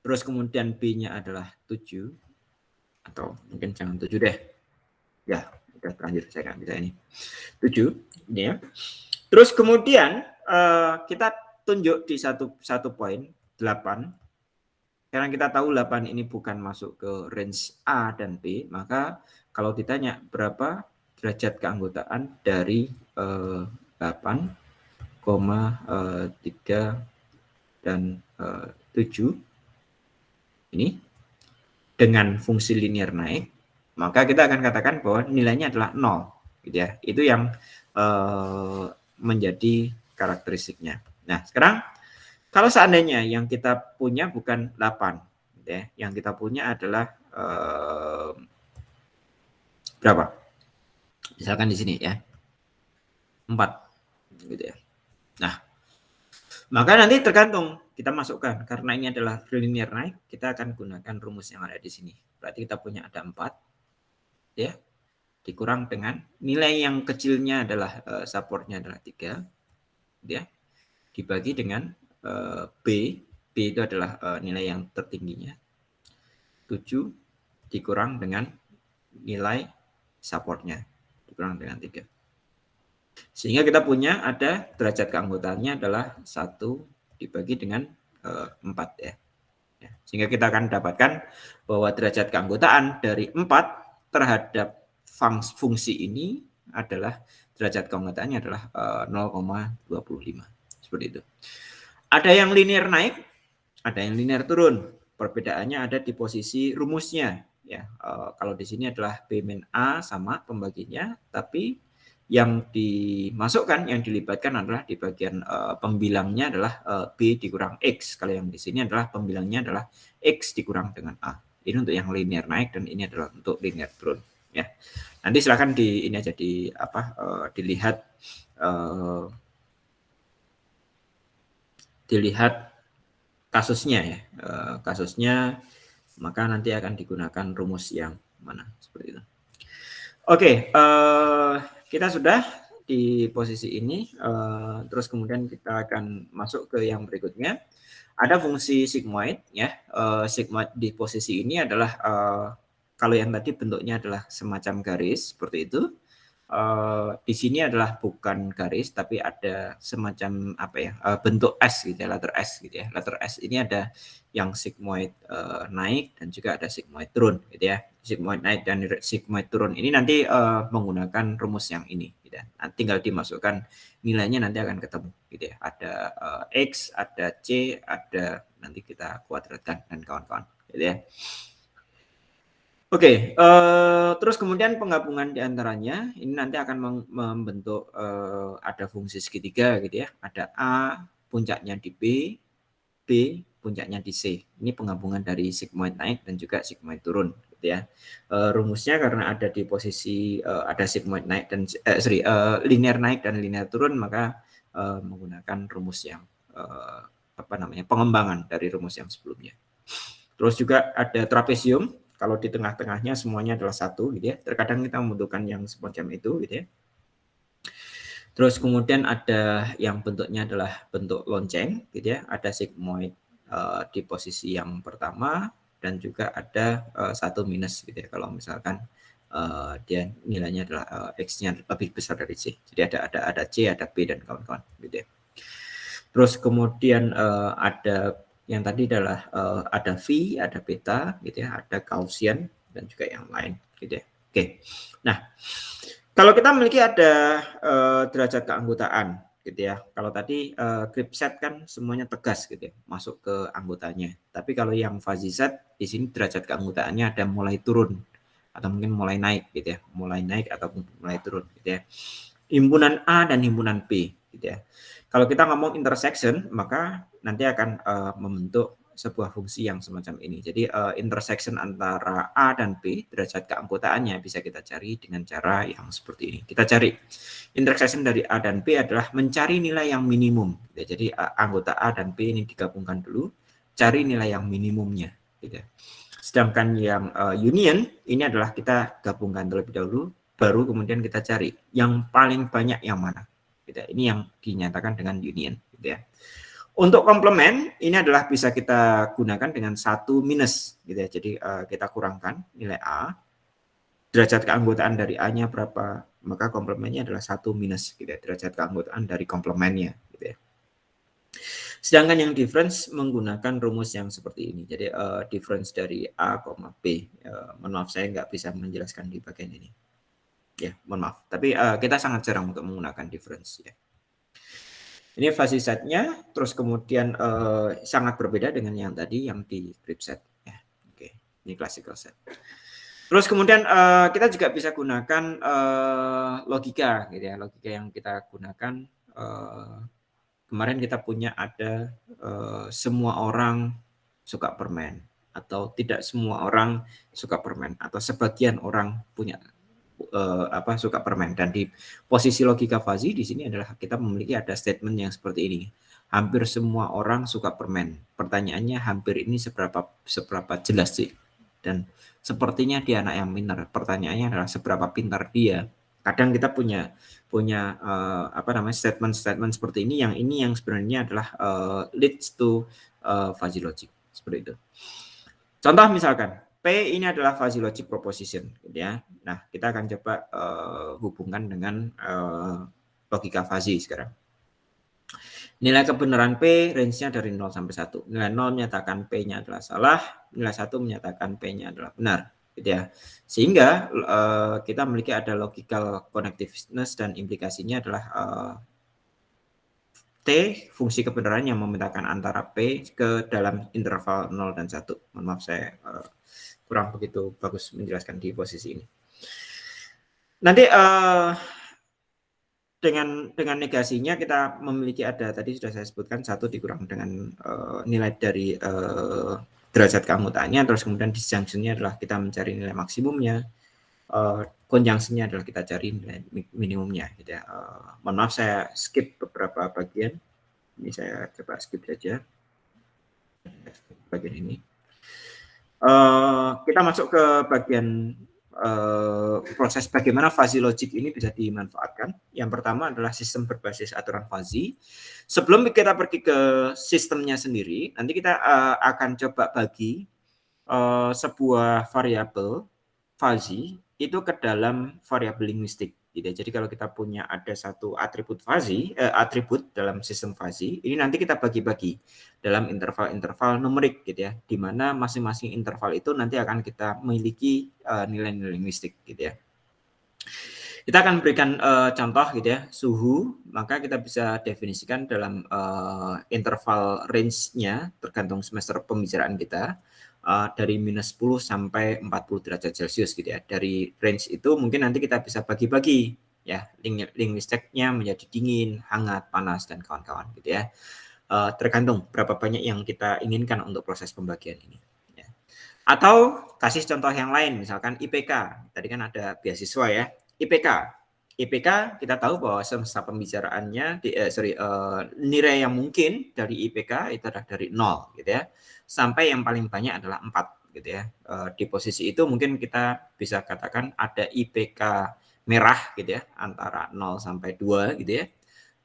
terus kemudian B-nya adalah 7, atau mungkin jangan 7 deh. Ya, udah terlanjur saya nggak bisa ini. 7, ini ya. Terus kemudian kita tunjuk di satu poin 8. Karena kita tahu 8 ini bukan masuk ke range A dan B, maka kalau ditanya berapa derajat keanggotaan dari 8,3 dan 7 ini dengan fungsi linear naik, maka kita akan katakan bahwa nilainya adalah 0 gitu ya. Itu yang menjadi karakteristiknya. Nah, sekarang kalau seandainya yang kita punya bukan 8 gitu ya, yang kita punya adalah berapa? Misalkan di sini ya. 4 gitu ya. Nah, maka nanti tergantung kita masukkan, karena ini adalah linear naik, kita akan gunakan rumus yang ada di sini. Berarti kita punya ada 4 ya, dikurang dengan nilai yang kecilnya adalah supportnya adalah 3 ya, dibagi dengan B itu adalah nilai yang tertingginya 7 dikurang dengan nilai supportnya dikurang dengan 3. Sehingga kita punya ada derajat keanggotaannya adalah 1 dibagi dengan 4 ya. Sehingga kita akan dapatkan bahwa derajat keanggotaan dari 4 terhadap fungsi ini adalah derajat keanggotaannya adalah 0,25. Seperti itu. Ada yang linear naik, ada yang linear turun. Perbedaannya ada di posisi rumusnya ya. Kalau di sini adalah B min A sama pembaginya, tapi yang dimasukkan, yang dilibatkan adalah di bagian pembilangnya adalah B dikurang X. Kalau yang di sini adalah pembilangnya adalah X dikurang dengan A. Ini untuk yang linear naik dan ini adalah untuk linear turun. Ya, nanti silakan ini aja dilihat dilihat kasusnya ya, kasusnya, maka nanti akan digunakan rumus yang mana seperti itu. Oke, kita sudah di posisi ini, terus kemudian kita akan masuk ke yang berikutnya. Ada fungsi sigmoid ya, sigmoid di posisi ini adalah kalau yang tadi bentuknya adalah semacam garis seperti itu. Di sini adalah bukan garis tapi ada semacam apa ya, bentuk S gitu ya, letter S gitu ya. Letter S ini ada yang sigmoid naik dan juga ada sigmoid turun gitu ya. Sigmoid naik dan sigmoid turun ini nanti menggunakan rumus yang ini gitu ya. Nah, tinggal dimasukkan nilainya nanti akan ketemu gitu ya. Ada X, ada C, ada nanti kita kuadratkan dan kawan-kawan gitu ya. Oke, terus kemudian penggabungan di antaranya ini nanti akan membentuk ada fungsi segitiga gitu ya. Ada A, puncaknya di B, B, puncaknya di C. Ini penggabungan dari sigmoid naik dan juga sigmoid turun gitu ya. Rumusnya karena ada di posisi ada sigmoid naik dan linear naik dan linear turun, maka menggunakan rumus yang apa namanya, pengembangan dari rumus yang sebelumnya. Terus juga ada trapesium. Kalau di tengah-tengahnya semuanya adalah satu gitu ya. Terkadang kita membutuhkan yang semacam itu gitu ya. Terus kemudian ada yang bentuknya adalah bentuk lonceng gitu ya. Ada sigmoid di posisi yang pertama dan juga ada satu minus gitu ya. Kalau misalkan dia nilainya adalah X-nya lebih besar dari C. Jadi ada C, ada B dan kawan-kawan gitu ya. Terus kemudian ada yang tadi adalah ada V, ada beta gitu ya, ada Gaussian dan juga yang lain gitu ya. Oke. Nah, kalau kita memiliki ada derajat keanggotaan gitu ya. Kalau tadi grip set kan semuanya tegas gitu ya, masuk ke anggotanya. Tapi kalau yang fuzzy set di sini derajat keanggotaannya ada mulai turun atau mungkin mulai naik gitu ya, mulai naik ataupun mulai turun gitu ya. Himpunan A dan himpunan B gitu ya. Kalau kita ngomong intersection, maka nanti akan membentuk sebuah fungsi yang semacam ini. Jadi intersection antara A dan B, derajat keanggotaannya bisa kita cari dengan cara yang seperti ini. Kita cari intersection dari A dan B adalah mencari nilai yang minimum. Jadi anggota A dan B ini digabungkan dulu, cari nilai yang minimumnya. Gitu. Sedangkan yang union ini adalah kita gabungkan terlebih dahulu, baru kemudian kita cari yang paling banyak yang mana. Gitu. Ini yang dinyatakan dengan union. Gitu ya. Untuk komplement ini adalah bisa kita gunakan dengan 1 minus. Gitu ya. Jadi kita kurangkan nilai A, derajat keanggotaan dari A-nya berapa, maka komplementnya adalah 1 minus. Gitu ya. Derajat keanggotaan dari komplementnya. Gitu ya. Sedangkan yang difference menggunakan rumus yang seperti ini. Jadi difference dari A, B. Mohon maaf saya nggak bisa menjelaskan di bagian ini. Ya, mohon maaf. Tapi kita sangat jarang untuk menggunakan difference ya. Ini fuzzy set-nya, terus kemudian sangat berbeda dengan yang tadi yang di grip set ya. Oke, ini classical set. Terus kemudian kita juga bisa gunakan logika gitu ya. Logika yang kita gunakan kemarin kita punya ada semua orang suka permen atau tidak semua orang suka permen atau sebagian orang punya suka permen. Dan di posisi logika fuzzy di sini adalah kita memiliki ada statement yang seperti ini. Hampir semua orang suka permen. Pertanyaannya hampir ini seberapa jelas sih? Dan sepertinya dia anak yang pintar. Pertanyaannya adalah seberapa pintar dia. Kadang kita punya statement seperti ini yang sebenarnya adalah leads to fuzzy logic seperti itu. Contoh misalkan P ini adalah fuzzy logic proposition, gitu ya. Nah, kita akan coba hubungkan dengan logika fuzzy sekarang. Nilai kebenaran P range-nya dari 0 sampai 1. Nilai 0 menyatakan P-nya adalah salah, nilai 1 menyatakan P-nya adalah benar, gitu ya. Sehingga kita memiliki ada logical connectiveness dan implikasinya adalah T, fungsi kebenaran yang memetakan antara P ke dalam interval 0 dan 1. Mohon maaf saya kurang begitu bagus menjelaskan di posisi ini. Nanti dengan negasinya kita memiliki ada tadi sudah saya sebutkan 1 dikurang dengan nilai dari derajat keanggotaannya, terus kemudian disjunctionnya adalah kita mencari nilai maksimumnya, konjungsinya adalah kita cari nilai minimumnya gitu ya. Mohon maaf saya skip beberapa bagian. Ini saya coba skip saja bagian ini. Kita masuk ke bagian proses bagaimana fuzzy logic ini bisa dimanfaatkan. Yang pertama adalah sistem berbasis aturan fuzzy. Sebelum kita pergi ke sistemnya sendiri, nanti kita akan coba bagi sebuah variabel fuzzy itu ke dalam variabel linguistik. Gitu. Jadi kalau kita punya ada satu atribut fuzzy, atribut dalam sistem fuzzy, ini nanti kita bagi-bagi dalam interval-interval numerik, gitu ya, di mana masing-masing interval itu nanti akan kita memiliki nilai-nilai linguistik, gitu ya. Kita akan berikan contoh, gitu ya, suhu, maka kita bisa definisikan dalam interval range-nya tergantung semester pembicaraan kita. Dari minus 10 sampai 40 derajat Celcius gitu ya. Dari range itu mungkin nanti kita bisa bagi-bagi ya linguistiknya menjadi dingin, hangat, panas dan kawan-kawan gitu ya. Tergantung berapa banyak yang kita inginkan untuk proses pembagian ini. Ya. Atau kasih contoh yang lain, misalkan IPK. Tadi kan ada beasiswa ya. IPK kita tahu bahwa semasa pembicaraannya nilai yang mungkin dari IPK itu adalah dari 0 gitu ya. Sampai yang paling banyak adalah 4 gitu ya. Di posisi itu mungkin kita bisa katakan ada IPK merah gitu ya, antara 0 sampai 2 gitu ya.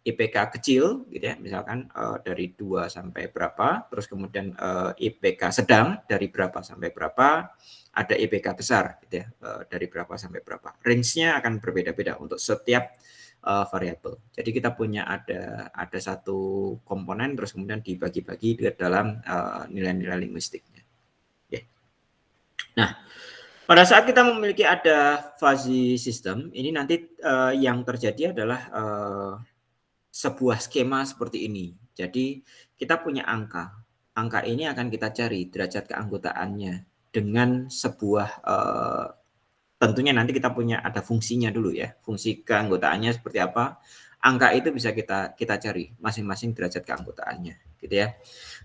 IPK kecil gitu ya, misalkan dari 2 sampai berapa, terus kemudian IPK sedang dari berapa sampai berapa, ada IPK besar gitu ya, dari berapa sampai berapa. Range-nya akan berbeda-beda untuk setiap variabel. Jadi kita punya ada satu komponen terus kemudian dibagi-bagi ke dalam nilai-nilai linguistiknya. Okay. Nah, pada saat kita memiliki ada fuzzy system, ini nanti yang terjadi adalah sebuah skema seperti ini. Jadi kita punya angka. Angka ini akan kita cari derajat keanggotaannya dengan sebuah tentunya nanti kita punya ada fungsinya dulu ya. Fungsi keanggotaannya seperti apa? Angka itu bisa kita cari masing-masing derajat keanggotaannya, gitu ya.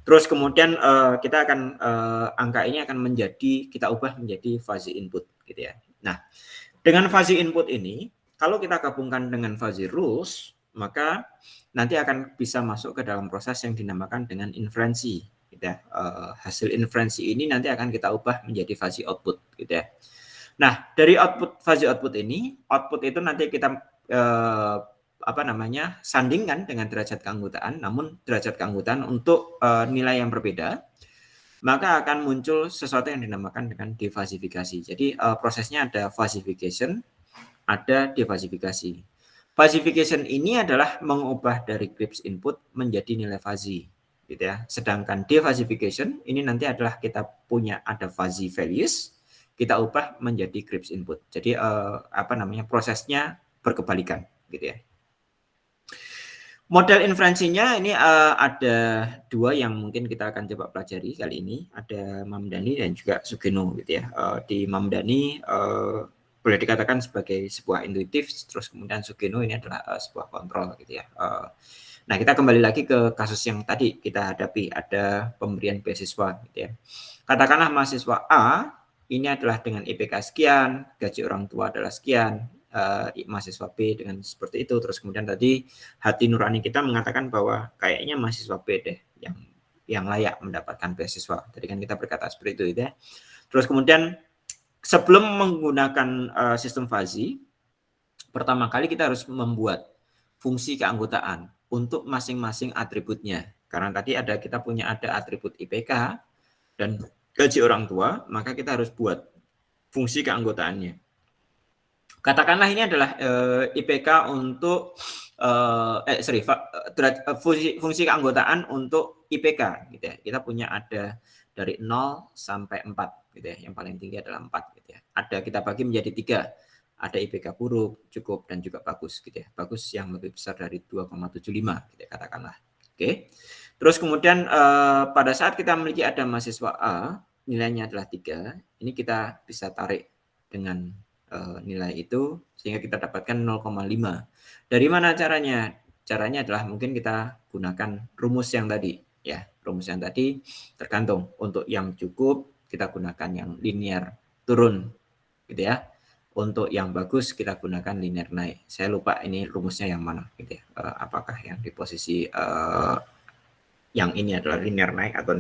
Terus kemudian kita akan angka ini akan kita ubah menjadi fuzzy input, gitu ya. Nah, dengan fuzzy input ini, kalau kita gabungkan dengan fuzzy rules, maka nanti akan bisa masuk ke dalam proses yang dinamakan dengan inferensi, gitu ya. Hasil inferensi ini nanti akan kita ubah menjadi fuzzy output, gitu ya. Nah, dari fuzzy output ini, output itu nanti kita sandingkan dengan derajat keanggotaan, namun derajat keanggotaan untuk nilai yang berbeda, maka akan muncul sesuatu yang dinamakan dengan defuzzifikasi. Jadi prosesnya ada fuzzification, ada defuzzifikasi. Fuzzification ini adalah mengubah dari Cripps input menjadi nilai fuzzy, gitu ya. Sedangkan defuzzification ini nanti adalah kita punya ada fuzzy values, kita ubah menjadi Cripps input. Jadi prosesnya berkebalikan gitu ya. Model inferensinya ini ada dua yang mungkin kita akan coba pelajari kali ini. Ada Mamdani dan juga Sugeno gitu ya. Di Mamdani boleh dikatakan sebagai sebuah intuitif, terus kemudian Sugeno ini adalah sebuah kontrol gitu ya. Nah, kita kembali lagi ke kasus yang tadi kita hadapi, ada pemberian beasiswa gitu ya. Katakanlah mahasiswa A ini adalah dengan IPK sekian, gaji orang tua adalah sekian, mahasiswa B dengan seperti itu. Terus kemudian tadi hati nurani kita mengatakan bahwa kayaknya mahasiswa B deh yang layak mendapatkan beasiswa. Tadi kan kita berkata seperti itu ya. Terus kemudian sebelum menggunakan sistem fuzzy, pertama kali kita harus membuat fungsi keanggotaan untuk masing-masing atributnya. Karena tadi kita punya atribut IPK dan gaji orang tua, maka kita harus buat fungsi keanggotaannya. Katakanlah ini adalah IPK untuk fungsi keanggotaan untuk IPK gitu ya. Kita punya ada dari 0 sampai 4 gitu ya. Yang paling tinggi adalah 4 gitu ya. Kita bagi menjadi 3. Ada IPK buruk, cukup dan juga bagus gitu ya. Bagus yang lebih besar dari 2,75 gitu ya, katakanlah. Oke. Terus kemudian pada saat kita memiliki ada mahasiswa A, nilainya adalah 3, ini kita bisa tarik dengan nilai itu sehingga kita dapatkan 0,5. Dari mana caranya? Caranya adalah mungkin kita gunakan rumus yang tadi ya. Rumus yang tadi tergantung. Untuk yang cukup kita gunakan yang linear turun gitu ya. Untuk yang bagus kita gunakan linear naik. Saya lupa ini rumusnya yang mana gitu ya. Apakah yang di posisi yang ini adalah linear naik atau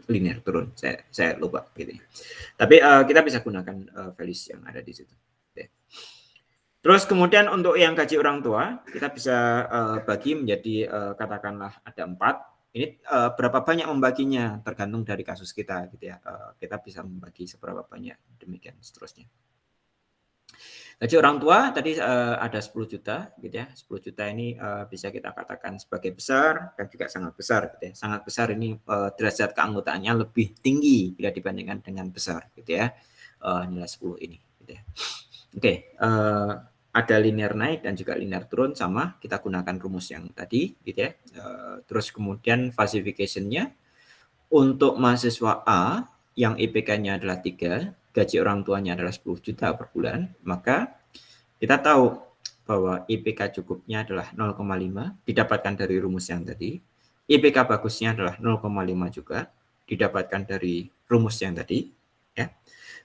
linear turun. Saya lupa gitu ya. Tapi kita bisa gunakan values yang ada di situ. Oke. Terus kemudian untuk yang gaji orang tua kita bisa bagi menjadi katakanlah ada 4. Ini berapa banyak membaginya tergantung dari kasus kita gitu ya. Kita bisa membagi seberapa banyak, demikian seterusnya. Gaji orang tua tadi ada 10 juta gitu ya. 10 juta ini bisa kita katakan sebagai besar dan juga sangat besar gitu ya. Sangat besar ini derajat keanggotaannya lebih tinggi bila dibandingkan dengan besar gitu ya. Nilai 10 ini gitu ya. Oke, ada linear naik dan juga linear turun sama, kita gunakan rumus yang tadi gitu ya. Terus kemudian falsification-nya untuk mahasiswa A yang IPK-nya adalah 3, gaji orang tuanya adalah 10 juta per bulan, maka kita tahu bahwa IPK cukupnya adalah 0,5 didapatkan dari rumus yang tadi. IPK bagusnya adalah 0,5 juga didapatkan dari rumus yang tadi ya.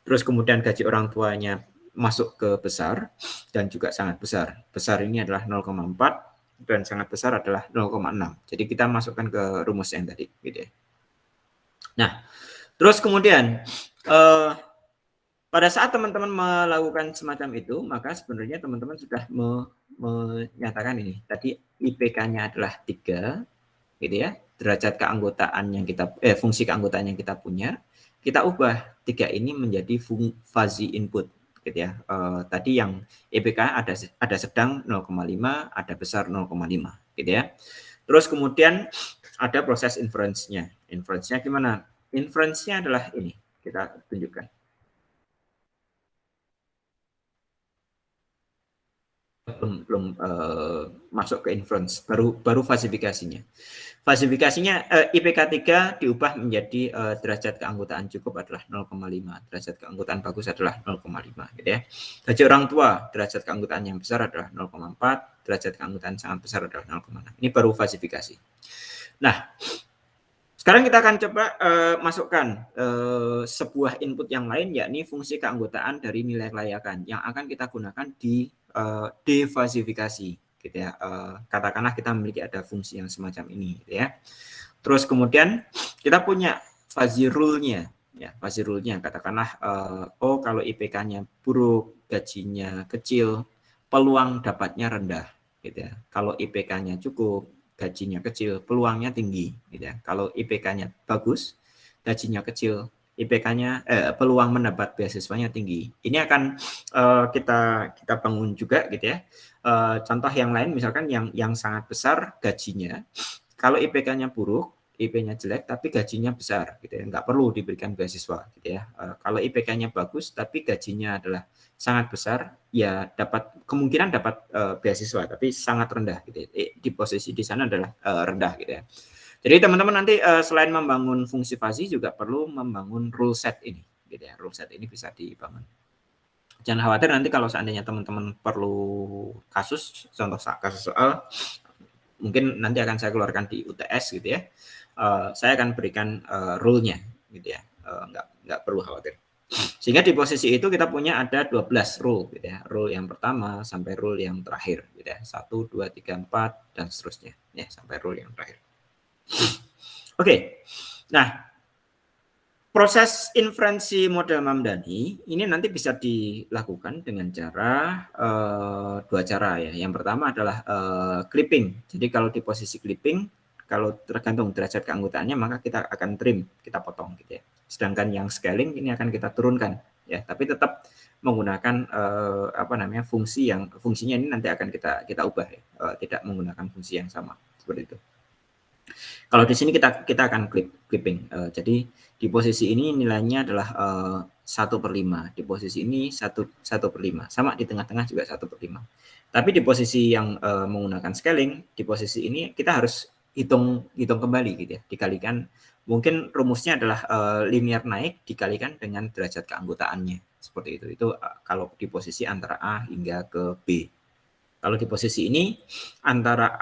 Terus kemudian gaji orang tuanya masuk ke besar dan juga sangat besar. Besar ini adalah 0,4 dan sangat besar adalah 0,6. Jadi kita masukkan ke rumus yang tadi gitu ya. Nah, terus kemudian pada saat teman-teman melakukan semacam itu, maka sebenarnya teman-teman sudah menyatakan ini. Tadi IPK-nya adalah 3, gitu ya. Derajat keanggotaan yang kita, fungsi keanggotaan yang kita punya, kita ubah 3 ini menjadi fuzzy input, gitu ya. Tadi yang IPK ada sedang 0,5, ada besar 0,5, gitu ya. Terus kemudian ada proses inference-nya. Inference-nya gimana? Inference-nya adalah ini, kita tunjukkan. belum masuk ke inference, baru falsifikasinya. Falsifikasinya IPK 3 diubah menjadi derajat keanggotaan cukup adalah 0,5, derajat keanggotaan bagus adalah 0,5 gitu ya. Gaji orang tua, derajat keanggotaan yang besar adalah 0,4, derajat keanggotaan sangat besar adalah 0,6. Ini baru falsifikasi. Nah, sekarang kita akan coba masukkan sebuah input yang lain, yakni fungsi keanggotaan dari nilai kelayakan yang akan kita gunakan di defalsifikasi, gitu ya. Katakanlah kita memiliki ada fungsi yang semacam ini, gitu ya. Terus kemudian kita punya fuzzy rule-nya, ya, fuzzy rule-nya. Katakanlah, oh kalau IPK-nya buruk, gajinya kecil, peluang dapatnya rendah, gitu ya. Kalau IPK-nya cukup, gajinya kecil, peluangnya tinggi, gitu ya. Kalau IPK-nya bagus, gajinya kecil, IPK-nya peluang mendapat beasiswanya tinggi. Ini akan kita bangun juga gitu ya. Contoh yang lain misalkan yang sangat besar gajinya, kalau IPK-nya buruk, IP-nya jelek tapi gajinya besar gitu ya. Nggak perlu diberikan beasiswa gitu ya. Kalau IPK-nya bagus tapi gajinya adalah sangat besar, ya kemungkinan dapat beasiswa tapi sangat rendah gitu ya. Di posisi di sana adalah rendah gitu ya. Jadi teman-teman nanti selain membangun fungsi fuzzy juga perlu membangun rule set ini, gitu ya. Rule set ini bisa dibangun. Jangan khawatir nanti kalau seandainya teman-teman perlu kasus, contoh kasus soal, mungkin nanti akan saya keluarkan di UTS gitu ya. Saya akan berikan rule-nya, gitu ya. Nggak perlu khawatir. Sehingga di posisi itu kita punya ada 12 rule, gitu ya. Rule yang pertama sampai rule yang terakhir, gitu ya. 1, 2, 3, 4 dan seterusnya, ya sampai rule yang terakhir. Oke, nah proses inferensi model Mamdani ini nanti bisa dilakukan dengan cara dua cara ya. Yang pertama adalah clipping. Jadi kalau di posisi clipping, kalau tergantung derajat keanggotaannya maka kita akan trim, kita potong gitu ya. Sedangkan yang scaling ini akan kita turunkan ya, tapi tetap menggunakan fungsinya ini nanti akan kita ubah ya, tidak menggunakan fungsi yang sama seperti itu. Kalau di sini kita akan clipping. Jadi di posisi ini nilainya adalah 1/5. Di posisi ini 1/5. Sama di tengah-tengah juga 1/5. Tapi di posisi yang menggunakan scaling, di posisi ini kita harus hitung kembali gitu ya. Dikalikan, mungkin rumusnya adalah linear naik dikalikan dengan derajat keanggotaannya. Seperti itu. Itu kalau di posisi antara A hingga ke B. Kalau di posisi ini antara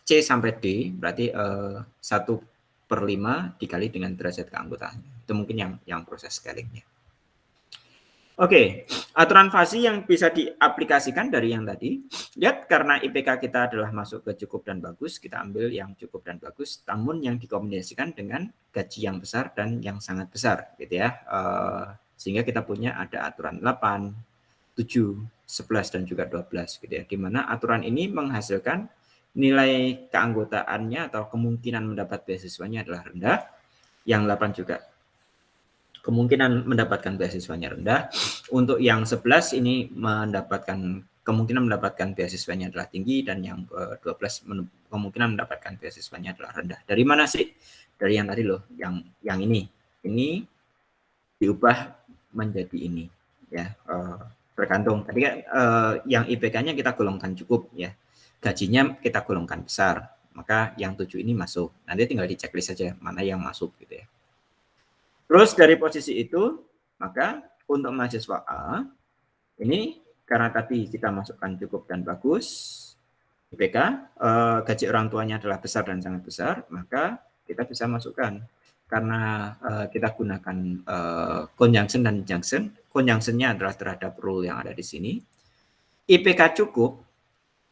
C sampai D berarti 1/5 dikali dengan derajat keanggotaannya. Itu mungkin yang proses scalingnya. Oke, aturan fasi yang bisa diaplikasikan dari yang tadi. Lihat, karena IPK kita adalah masuk ke cukup dan bagus, kita ambil yang cukup dan bagus, namun yang dikombinasikan dengan gaji yang besar dan yang sangat besar, gitu ya. Sehingga kita punya ada aturan 8, 7, 11, dan juga 12, gitu ya. Di mana aturan ini menghasilkan nilai keanggotaannya atau kemungkinan mendapat beasiswanya adalah rendah, yang 8 juga kemungkinan mendapatkan beasiswanya rendah. Untuk yang 11 ini kemungkinan mendapatkan beasiswanya adalah tinggi, dan yang 12 kemungkinan mendapatkan beasiswanya adalah rendah. Dari mana sih? Dari yang tadi loh, yang ini diubah menjadi ini ya, tergantung tadi kan yang IPK-nya kita golongkan cukup ya, gajinya kita golongkan besar, maka yang 7 ini masuk. Nanti tinggal di checklist saja mana yang masuk gitu ya. Terus dari posisi itu, maka untuk mahasiswa A, ini karena tadi kita masukkan cukup dan bagus, IPK, gaji orang tuanya adalah besar dan sangat besar, maka kita bisa masukkan. Karena kita gunakan conjunction dan junction, conjunction-nya adalah terhadap rule yang ada di sini. IPK cukup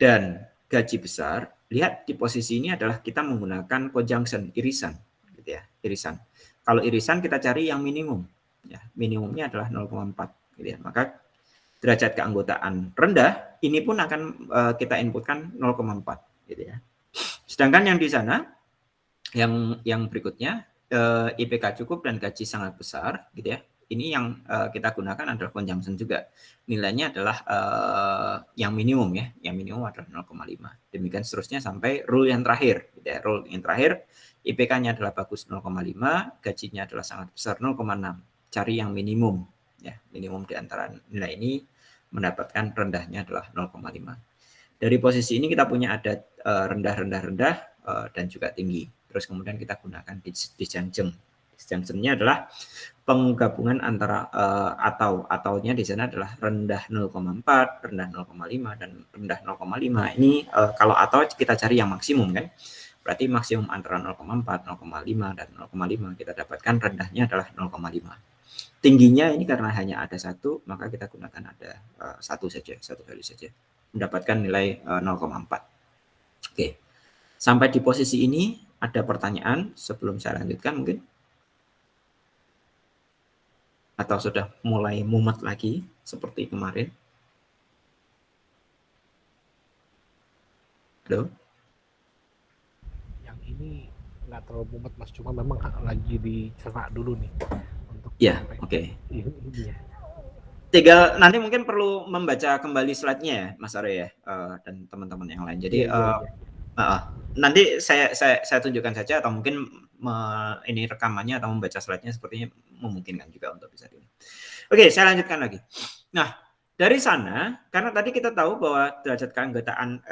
dan gaji besar, lihat di posisi ini adalah kita menggunakan conjunction, irisan, gitu ya, irisan. Kalau irisan kita cari yang minimum, ya, minimumnya adalah 0,4, gitu ya. Maka derajat keanggotaan rendah ini pun akan kita inputkan 0,4, gitu ya. Sedangkan yang di sana, yang berikutnya IPK cukup dan gaji sangat besar, gitu ya. Ini yang kita gunakan adalah conjunction juga. Nilainya adalah yang minimum ya, yang minimum adalah 0,5. Demikian seterusnya sampai rule yang terakhir, gitu ya. Rule yang terakhir, IPK-nya adalah bagus 0,5, gajinya adalah sangat besar 0,6. Cari yang minimum, ya, minimum di antara nilai ini mendapatkan rendahnya adalah 0,5. Dari posisi ini kita punya ada rendah dan juga tinggi. Terus kemudian kita gunakan disjunction. Disjunction-nya adalah penggabungan antara ataunya di sana adalah rendah 0,4, rendah 0,5 dan rendah 0,5. Ini kalau atau kita cari yang maksimum kan. Berarti maksimum antara 0,4, 0,5 dan 0,5 kita dapatkan, rendahnya adalah 0,5. Tingginya ini karena hanya ada satu, maka kita gunakan ada satu value saja, mendapatkan nilai 0,4. Oke, sampai di posisi ini ada pertanyaan sebelum saya lanjutkan mungkin? Atau sudah mulai mumet lagi seperti kemarin? Halo? Yang ini nggak terlalu mumet Mas, cuma memang lagi dicerna dulu nih untuk ya, oke. Ini ya. Tinggal nanti mungkin perlu membaca kembali slide-nya ya, Mas Aryo ya, dan teman-teman yang lain. Jadi nanti saya tunjukkan saja, atau mungkin ini rekamannya atau membaca slide-nya sepertinya memungkinkan juga untuk bisa di. Oke, saya lanjutkan lagi. Nah, dari sana, karena tadi kita tahu bahwa derajat keanggotaan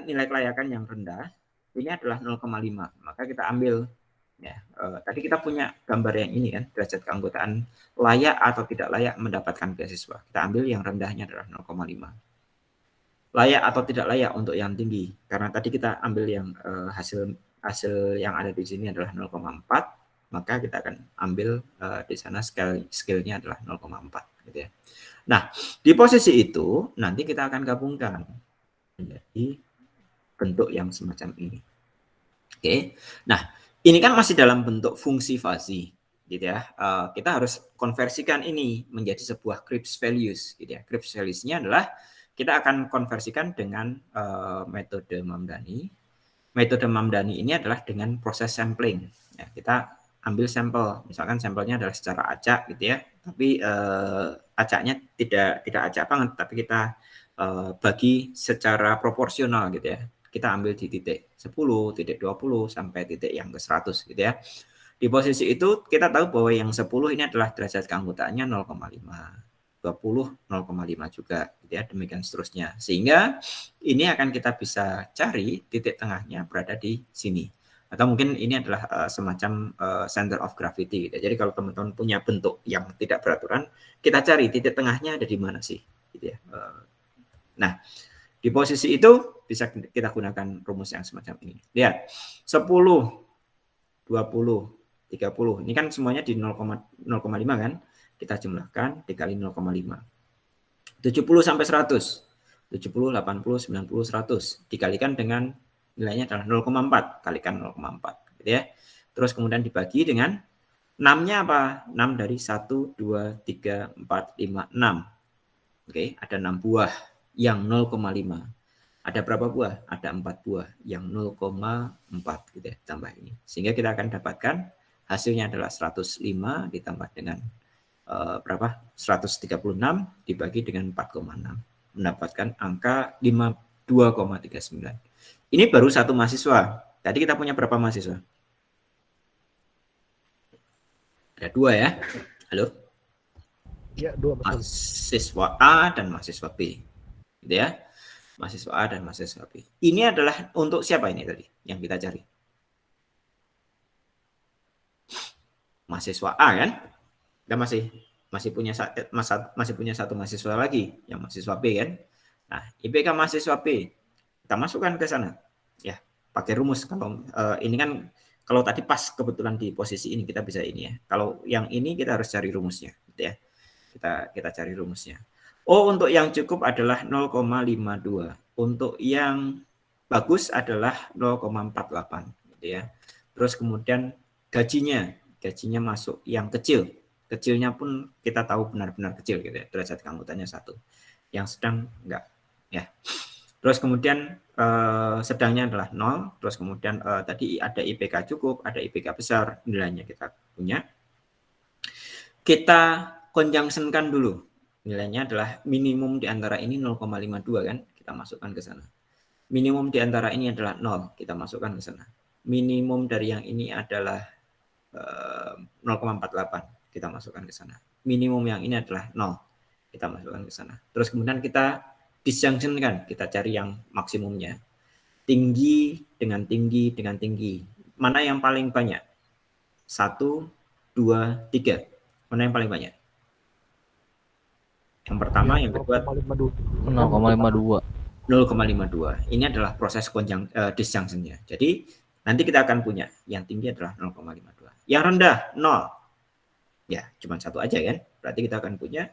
nilai kelayakan yang rendah ini adalah 0,5, maka kita ambil ya. Tadi kita punya gambar yang ini kan, derajat keanggotaan layak atau tidak layak mendapatkan beasiswa. Kita ambil yang rendahnya adalah 0,5. Layak atau tidak layak untuk yang tinggi, karena tadi kita ambil yang hasil yang ada di sini adalah 0,4, maka kita akan ambil di sana scale-nya adalah 0,4 gitu ya. Nah, di posisi itu nanti kita akan gabungkan menjadi bentuk yang semacam ini. Oke. Nah, ini kan masih dalam bentuk fungsi fasi gitu ya. Kita harus konversikan ini menjadi sebuah Cripps values gitu ya. Cripps values-nya adalah kita akan konversikan dengan metode Mamdani. Metode Mamdani ini adalah dengan proses sampling. Ya, kita ambil sampel, misalkan sampelnya adalah secara acak gitu ya, tapi acaknya tidak acak banget, tapi kita bagi secara proporsional gitu ya. Kita ambil di titik 10, titik 20 sampai titik yang ke 100 gitu ya. Di posisi itu kita tahu bahwa yang 10 ini adalah derajat keanggotaannya 0,5. 20 0,5 juga gitu ya, demikian seterusnya, sehingga ini akan kita bisa cari titik tengahnya berada di sini, atau mungkin ini adalah semacam center of gravity gitu ya. Jadi kalau teman-teman punya bentuk yang tidak beraturan, kita cari titik tengahnya ada di mana sih gitu ya. Nah, di posisi itu bisa kita gunakan rumus yang semacam ini. Lihat, 10 20 30 ini kan semuanya di 0,5 kan. kita jumlahkan dikali 0,5. 70 sampai 100. 70, 80, 90, 100 dikalikan dengan nilainya adalah 0,4 kalikan 0,4 gitu ya. Terus kemudian dibagi dengan 6-nya apa? 6 dari 1, 2, 3, 4, 5, 6. Oke, ada 6 buah yang 0,5. Ada berapa buah? Ada 4 buah yang 0,4 gitu ya, tambah ini. Sehingga kita akan dapatkan hasilnya adalah 105 ditambah dengan berapa? 136 dibagi dengan 4,6. Mendapatkan angka 52,39. Ini baru satu mahasiswa. Tadi kita punya berapa mahasiswa? Ada 2 ya. Halo? Ya, 2 betul. Mahasiswa A dan mahasiswa B. Gitu ya. Mahasiswa A dan mahasiswa B. Ini adalah untuk siapa ini tadi yang kita cari? Mahasiswa A kan? Kita masih punya satu mahasiswa lagi yang mahasiswa B kan. Nah, IPK mahasiswa B kita masukkan ke sana. Ya, pakai rumus. Kalau ini kan kalau tadi pas kebetulan di posisi ini kita bisa ini ya. Kalau yang ini kita harus cari rumusnya gitu ya. Kita cari rumusnya. Oh, untuk yang cukup adalah 0,52. Untuk yang bagus adalah 0,48 gitu ya. Terus kemudian gajinya masuk yang kecil. Kecilnya pun kita tahu benar-benar kecil gitu ya. Derajat keanggotaannya 1. Yang sedang enggak ya. Terus kemudian sedangnya adalah 0. Terus kemudian tadi ada IPK cukup, ada IPK besar, nilainya kita punya. Kita konjungsikan dulu. Nilainya adalah minimum di antara ini 0,52 kan, kita masukkan ke sana. Minimum di antara ini adalah 0, kita masukkan ke sana. Minimum dari yang ini adalah 0,48, kita masukkan ke sana. Minimum yang ini adalah 0, kita masukkan ke sana. Terus kemudian kita disjunction-kan, kita cari yang maksimumnya. Tinggi dengan tinggi dengan tinggi. Mana yang paling banyak? 1, 2, 3. Mana yang paling banyak? Yang pertama, yang kedua 0,52. 0,52. Ini adalah proses disjunction-nya. Jadi nanti kita akan punya yang tinggi adalah 0,52. Yang rendah 0. Ya, cuma satu aja kan. Berarti kita akan punya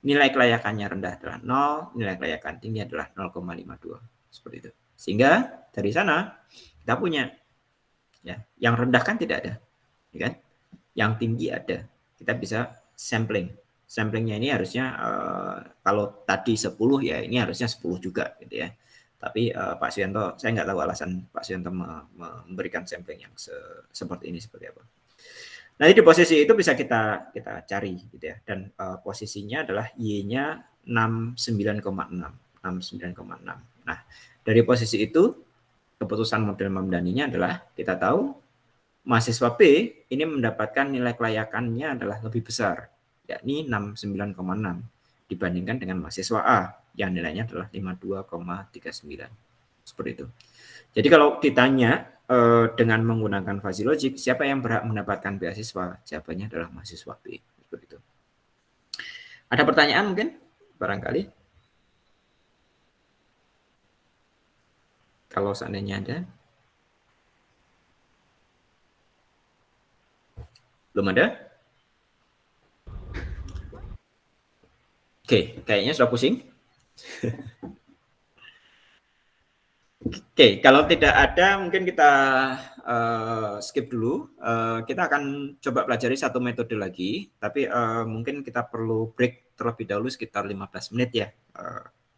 nilai kelayakannya rendah adalah 0, nilai kelayakan tinggi adalah 0,52. Seperti itu. Sehingga dari sana kita punya ya, yang rendah kan tidak ada. Ya kan? Yang tinggi ada. Kita bisa sampling. Samplingnya ini harusnya kalau tadi 10 ya ini harusnya 10 juga gitu ya. Tapi Pak Suyanto, saya nggak tahu alasan Pak Suyanto memberikan sampling yang seperti ini seperti apa. Nah, di posisi itu bisa kita cari gitu ya. Dan posisinya adalah Y-nya 69,6. 69,6. Nah, dari posisi itu keputusan model Mamdaninya adalah kita tahu mahasiswa B ini mendapatkan nilai kelayakannya adalah lebih besar, yakni 69,6 dibandingkan dengan mahasiswa A yang nilainya adalah 52,39. Seperti itu. Jadi kalau ditanya dengan menggunakan fuzzy logic, siapa yang berhak mendapatkan beasiswa? Jawabannya adalah mahasiswa B. Seperti itu. Ada pertanyaan mungkin? Barangkali. Kalau seandainya ada. Belum ada? Oke, kayaknya sudah pusing. Oke, kalau tidak ada mungkin kita skip dulu. Kita akan coba pelajari satu metode lagi, tapi mungkin kita perlu break terlebih dahulu sekitar 15 menit ya,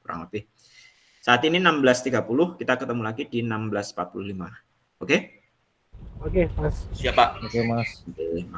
kurang lebih. Saat ini 16.30, kita ketemu lagi di 16.45. Oke? Oke, Mas. Siap, Pak. Oke, Mas. Oke.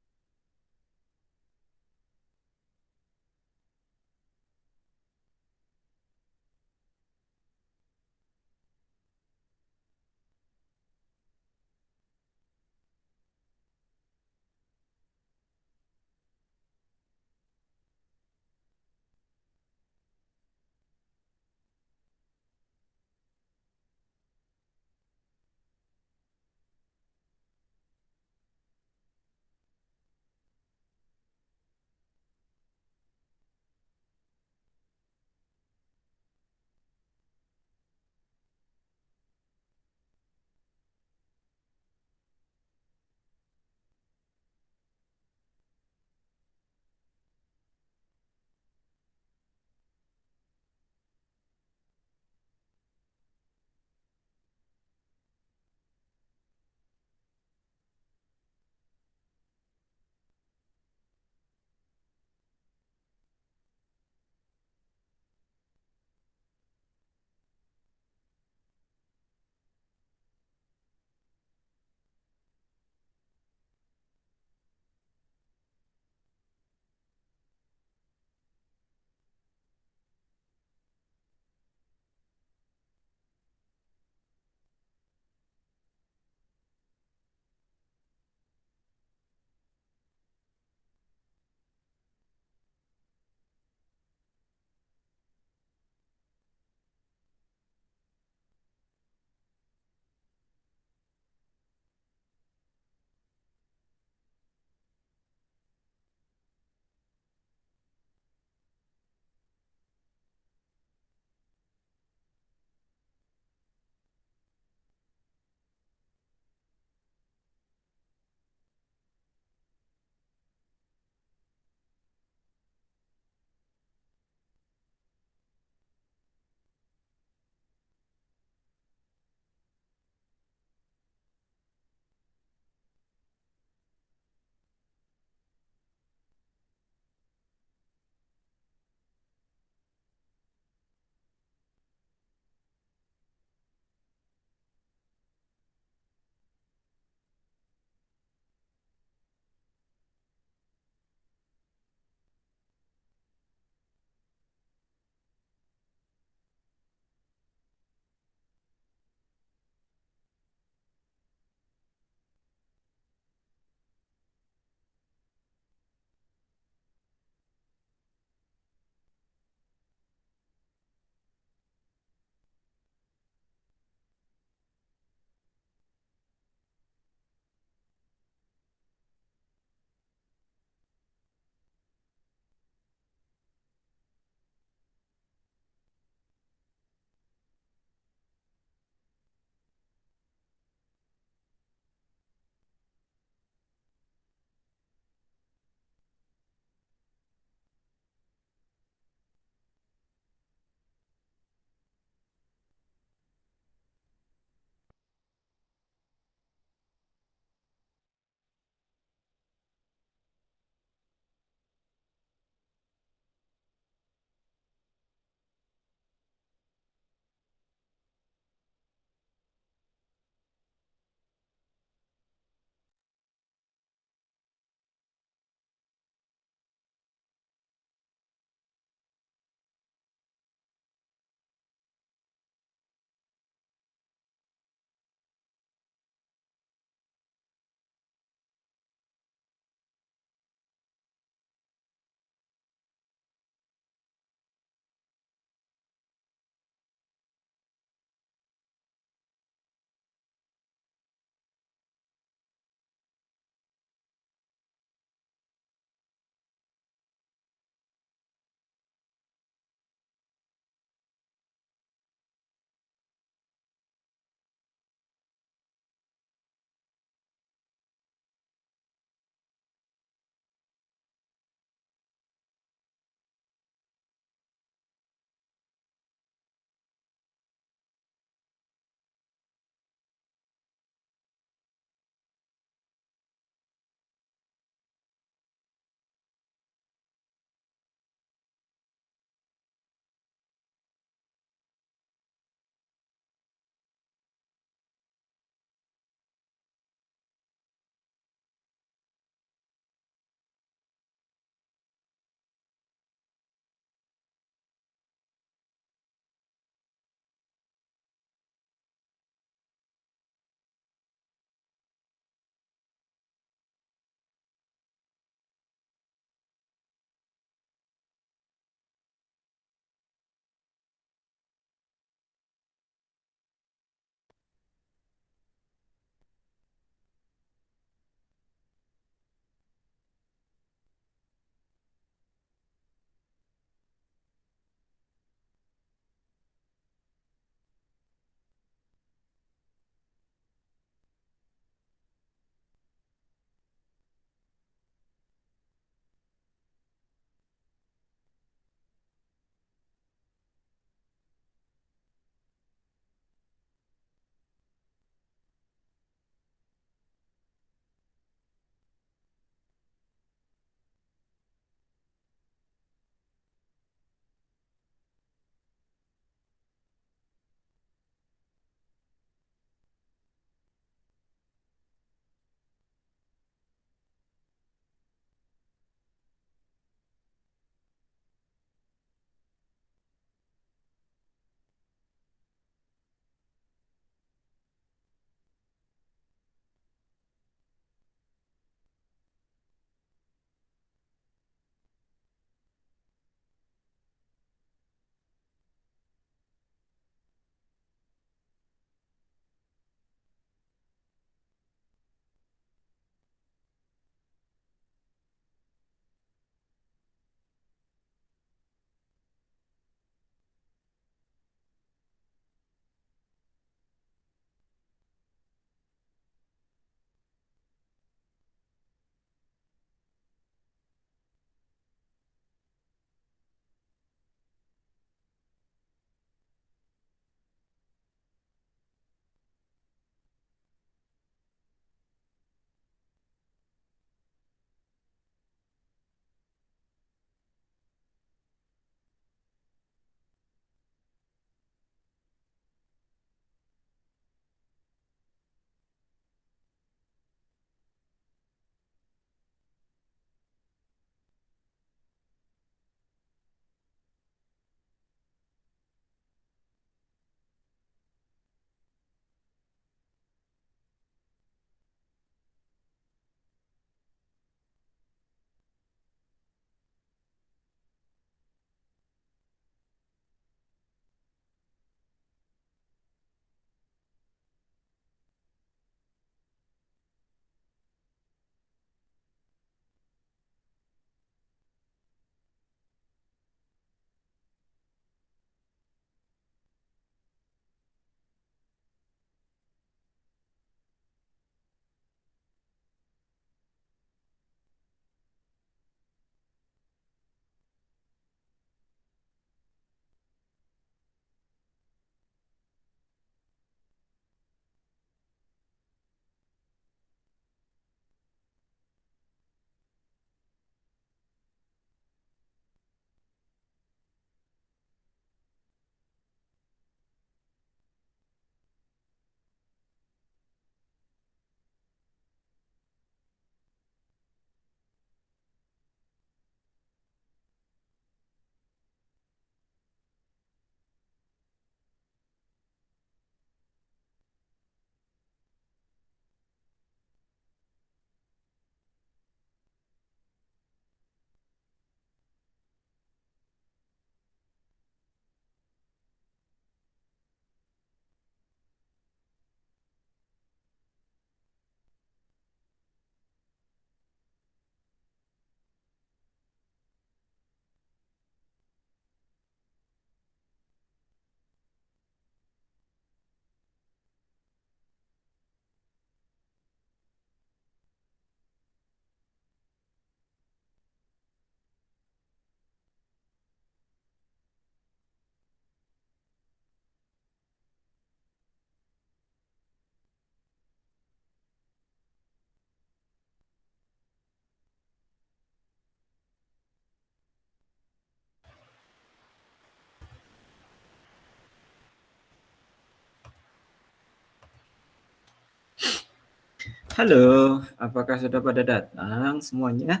Halo, apakah sudah pada datang semuanya?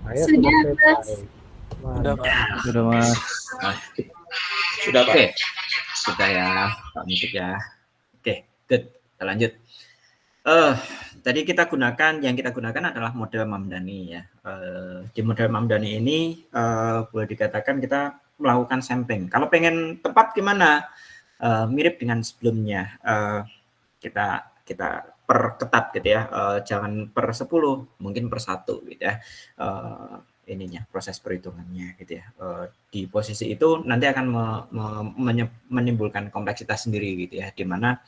Saya Sudah, sudah Mas. selesai. Udah, Pak. Ya, Sudah, Mas. Sudah, Pak. oke, sudah ya, Pak Mutip ya. Oke, good. Kita lanjut. Tadi yang kita gunakan adalah model Mamdani ya. Di model Mamdani ini boleh dikatakan kita melakukan sampling. Kalau pengen tepat gimana? Mirip dengan sebelumnya. Kita perketat gitu ya. Jangan per 10, mungkin per 1 gitu ya. Proses perhitungannya gitu ya. Di posisi itu nanti akan menimbulkan kompleksitas sendiri gitu ya, di mana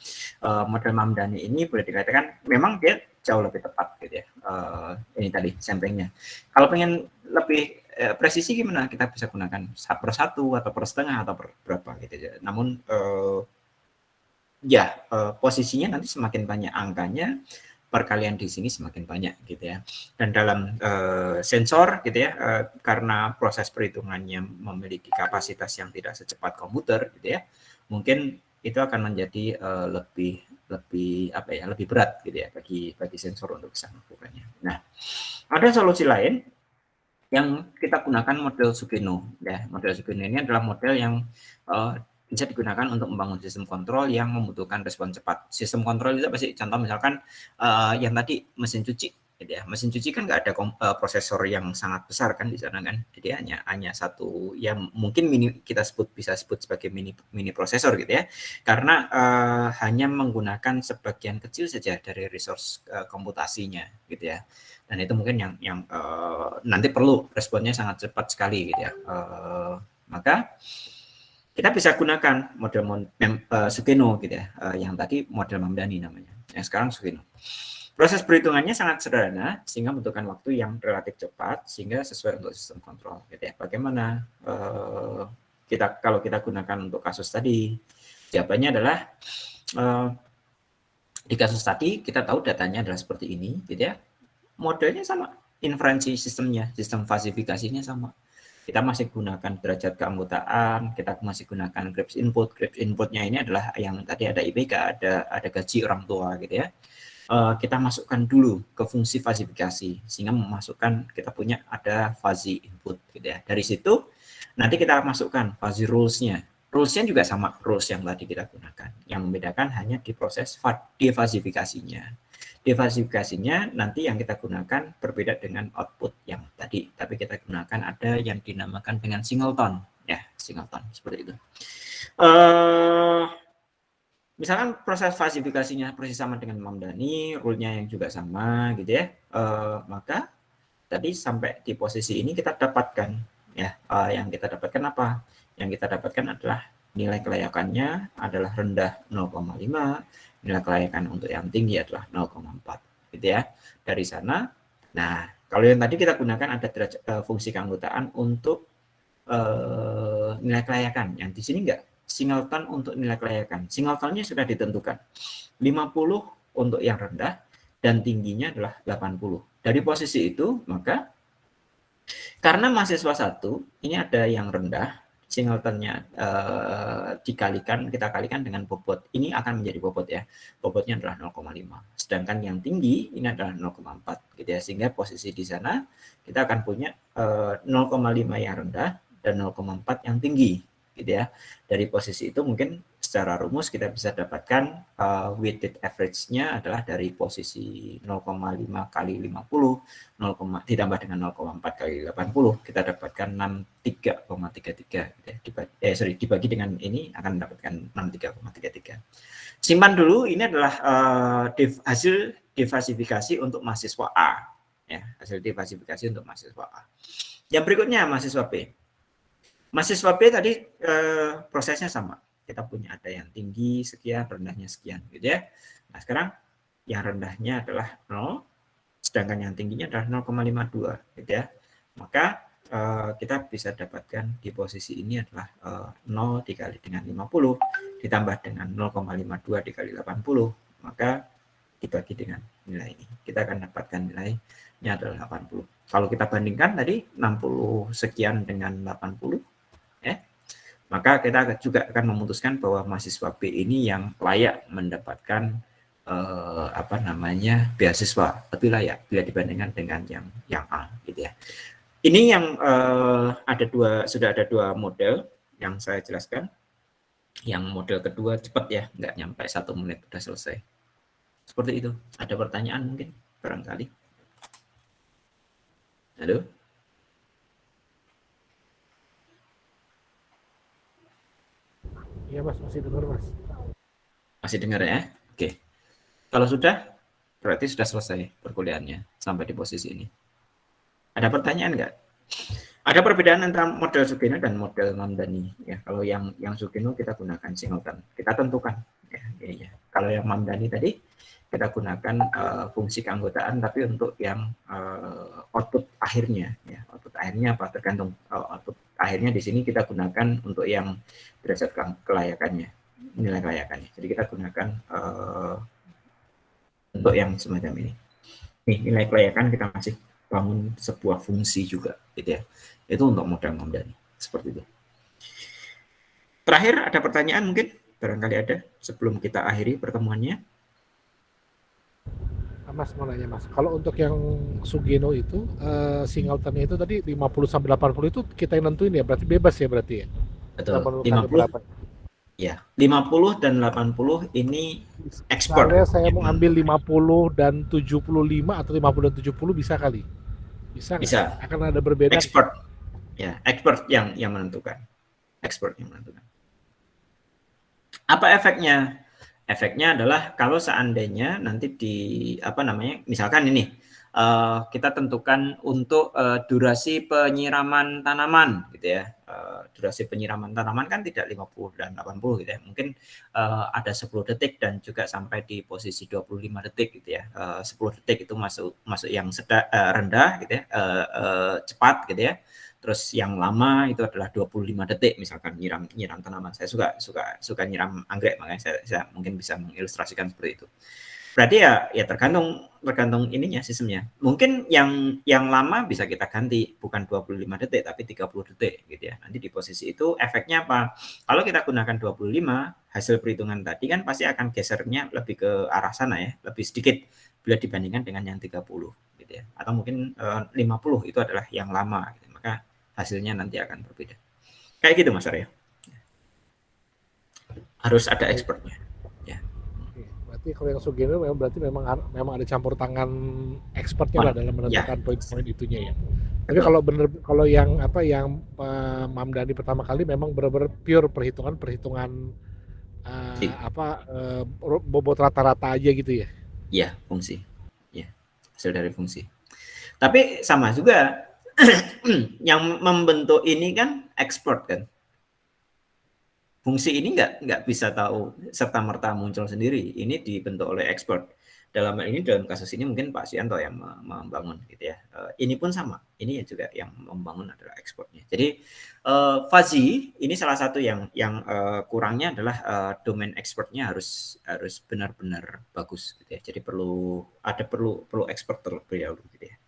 model Mamdani ini boleh dikatakan memang dia jauh lebih tepat gitu ya. Ini tadi samplingnya. Kalau pengen lebih presisi gimana, kita bisa gunakan per 1 atau per setengah atau per berapa gitu ya. Namun posisinya nanti semakin banyak angkanya, perkalian di sini semakin banyak gitu ya. Dan dalam sensor gitu ya, karena proses perhitungannya memiliki kapasitas yang tidak secepat komputer gitu ya, mungkin itu akan menjadi lebih berat gitu ya bagi sensor untuk bisa melakukannya. Nah, ada solusi lain yang kita gunakan model Sugeno ya. Model Sugeno ini adalah model yang bisa digunakan untuk membangun sistem kontrol yang membutuhkan respon cepat. Sistem kontrol itu apa sih? Contoh misalkan yang tadi mesin cuci, gitu ya. Mesin cuci kan nggak ada prosesor yang sangat besar kan di sana kan. Jadi hanya satu yang mungkin kita bisa sebut sebagai mini prosesor gitu ya. Karena hanya menggunakan sebagian kecil saja dari resource komputasinya gitu ya. Dan itu mungkin yang nanti perlu responnya sangat cepat sekali gitu ya. Maka kita bisa gunakan model Sugeno gitu ya, yang tadi model Mamdani namanya, yang sekarang Sugeno. Proses perhitungannya sangat sederhana sehingga membutuhkan waktu yang relatif cepat sehingga sesuai untuk sistem kontrol gitu ya. Bagaimana kalau kita gunakan untuk kasus tadi? Jawabannya adalah di kasus tadi kita tahu datanya adalah seperti ini gitu ya. Modelnya sama, inferensi sistemnya, sistem falsifikasinya sama. Kita masih gunakan derajat keanggotaan, kita masih gunakan Krebs input. Krebs inputnya ini adalah yang tadi ada IPK, ada gaji orang tua gitu ya. Kita masukkan dulu ke fungsi falsifikasi sehingga kita punya ada fuzzy input gitu ya. Dari situ nanti kita masukkan fuzzy rules-nya. Rules-nya juga sama rules yang tadi kita gunakan. Yang membedakan hanya di proses defalsifikasinya. Defalsifikasinya nanti yang kita gunakan berbeda dengan output yang tadi, tapi kita gunakan ada yang dinamakan dengan singleton ya, singleton seperti itu. Misalkan proses falsifikasinya persis sama dengan Mamdani, rule-nya yang juga sama gitu ya, maka tadi sampai di posisi ini kita dapatkan ya, yang kita dapatkan apa? Yang kita dapatkan adalah nilai kelayakannya adalah rendah 0,5, nilai kelayakan untuk yang tinggi adalah 0,4 gitu ya. Dari sana, nah kalau yang tadi kita gunakan ada fungsi keanggotaan untuk nilai kelayakan, yang di sini enggak, singleton untuk nilai kelayakan. Singletonnya sudah ditentukan 50 untuk yang rendah dan tingginya adalah 80. Dari posisi itu maka karena mahasiswa 1 ini ada yang rendah, singletonnya kita kalikan dengan bobot. Ini akan menjadi bobot ya. Bobotnya adalah 0,5. Sedangkan yang tinggi ini adalah 0,4 gitu ya. Sehingga posisi di sana kita akan punya 0,5 yang rendah dan 0,4 yang tinggi gitu ya. Dari posisi itu mungkin secara rumus kita bisa dapatkan weighted average-nya adalah dari posisi 0,5 kali 50 ditambah dengan 0,4 kali 80 kita dapatkan 63,33 gitu ya. Dibagi dengan ini akan mendapatkan 63,33. Simpan dulu, ini adalah hasil defalsifikasi untuk mahasiswa A ya, hasil defalsifikasi untuk mahasiswa A. Yang berikutnya mahasiswa B. Mahasiswa B tadi prosesnya sama. Kita punya ada yang tinggi sekian, rendahnya sekian gitu ya. Nah, sekarang yang rendahnya adalah 0, sedangkan yang tingginya adalah 0,52 gitu ya. Maka kita bisa dapatkan di posisi ini adalah 0 dikali dengan 50 ditambah dengan 0,52 dikali 80, maka dibagi dengan nilai ini. Kita akan dapatkan nilainya adalah 80. Kalau kita bandingkan tadi 60 sekian dengan 80 ya, maka kita juga akan memutuskan bahwa mahasiswa B ini yang layak mendapatkan beasiswa lebih layak bila dibandingkan dengan yang A gitu ya. Ini yang sudah ada dua model yang saya jelaskan. Yang model kedua cepat ya, nggak nyampe 1 menit udah selesai. Seperti itu. Ada pertanyaan mungkin barangkali? Halo? Iya Mas, masih dengar Mas. Masih dengar ya? Oke. Kalau sudah, berarti sudah selesai perkuliahannya sampai di posisi ini. Ada pertanyaan nggak? Ada perbedaan antara model Sugeno dan model Mamdani. Ya, kalau yang Sugeno kita gunakan singleton. Kita tentukan. Ya, ini ya. Kalau yang Mamdani tadi kita gunakan fungsi keanggotaan, tapi untuk yang output akhirnya. Ya, output akhirnya apa? Tergantung output akhirnya di sini kita gunakan untuk yang derajat kelayakannya, nilai kelayakannya. Jadi kita gunakan untuk yang semacam ini. Nih, nilai kelayakan kita masih bangun sebuah fungsi juga, gitu ya. Itu untuk model Mamdani, seperti itu. Terakhir, ada pertanyaan mungkin? Barangkali ada sebelum kita akhiri pertemuannya. Mas mau nanya Mas, kalau untuk yang Sugeno itu singletonnya itu tadi 50 sampai 80 itu kita yang nentuin ya, berarti bebas ya berarti ya? Betul. 50 ya, 50 dan 80 ini ekspor. Misalnya saya mau ambil 50 dan 75 atau 50 dan 70 bisa kali? Bisa. Akan ada berbeda. Ekspor. Ya, ekspor yang menentukan. Ekspor yang menentukan. Apa efeknya? Efeknya adalah kalau seandainya nanti misalkan ini kita tentukan untuk durasi penyiraman tanaman gitu ya. Durasi penyiraman tanaman kan tidak 50 dan 80 gitu ya. Mungkin ada 10 detik dan juga sampai di posisi 25 detik gitu ya. 10 detik itu masuk yang rendah gitu ya, cepat gitu ya. Terus yang lama itu adalah 25 detik misalkan nyiram tanaman. Saya suka nyiram anggrek, makanya saya mungkin bisa mengilustrasikan seperti itu. Berarti ya tergantung ininya sistemnya. Mungkin yang lama bisa kita ganti bukan 25 detik tapi 30 detik gitu ya. Nanti di posisi itu efeknya apa? Kalau kita gunakan 25, hasil perhitungan tadi kan pasti akan gesernya lebih ke arah sana ya, lebih sedikit bila dibandingkan dengan yang 30 gitu ya. Atau mungkin 50 itu adalah yang lama gitu. Maka hasilnya nanti akan berbeda. Kayak gitu Mas Arya. Harus ada ekspornya. Ya. Berarti kalau yang Sugeno berarti memang ada campur tangan ekspornya lah dalam menentukan poin-poin itunya ya. Tapi kalau yang Mamdani pertama kali memang benar-benar pure perhitungan bobot rata-rata aja gitu ya. Iya, fungsi. Ya, hasil dari fungsi. Tapi sama juga yang membentuk ini kan ekspor kan. Fungsi ini nggak bisa tahu serta merta muncul sendiri. Ini dibentuk oleh ekspor. Dalam kasus ini mungkin Pak Sianto yang membangun gitu ya. Ini pun sama. Ini juga yang membangun adalah ekspornya. Jadi fuzzy ini salah satu yang kurangnya adalah domain ekspornya harus benar-benar bagus gitu ya. Jadi perlu ekspor terlebih dahulu gitu ya.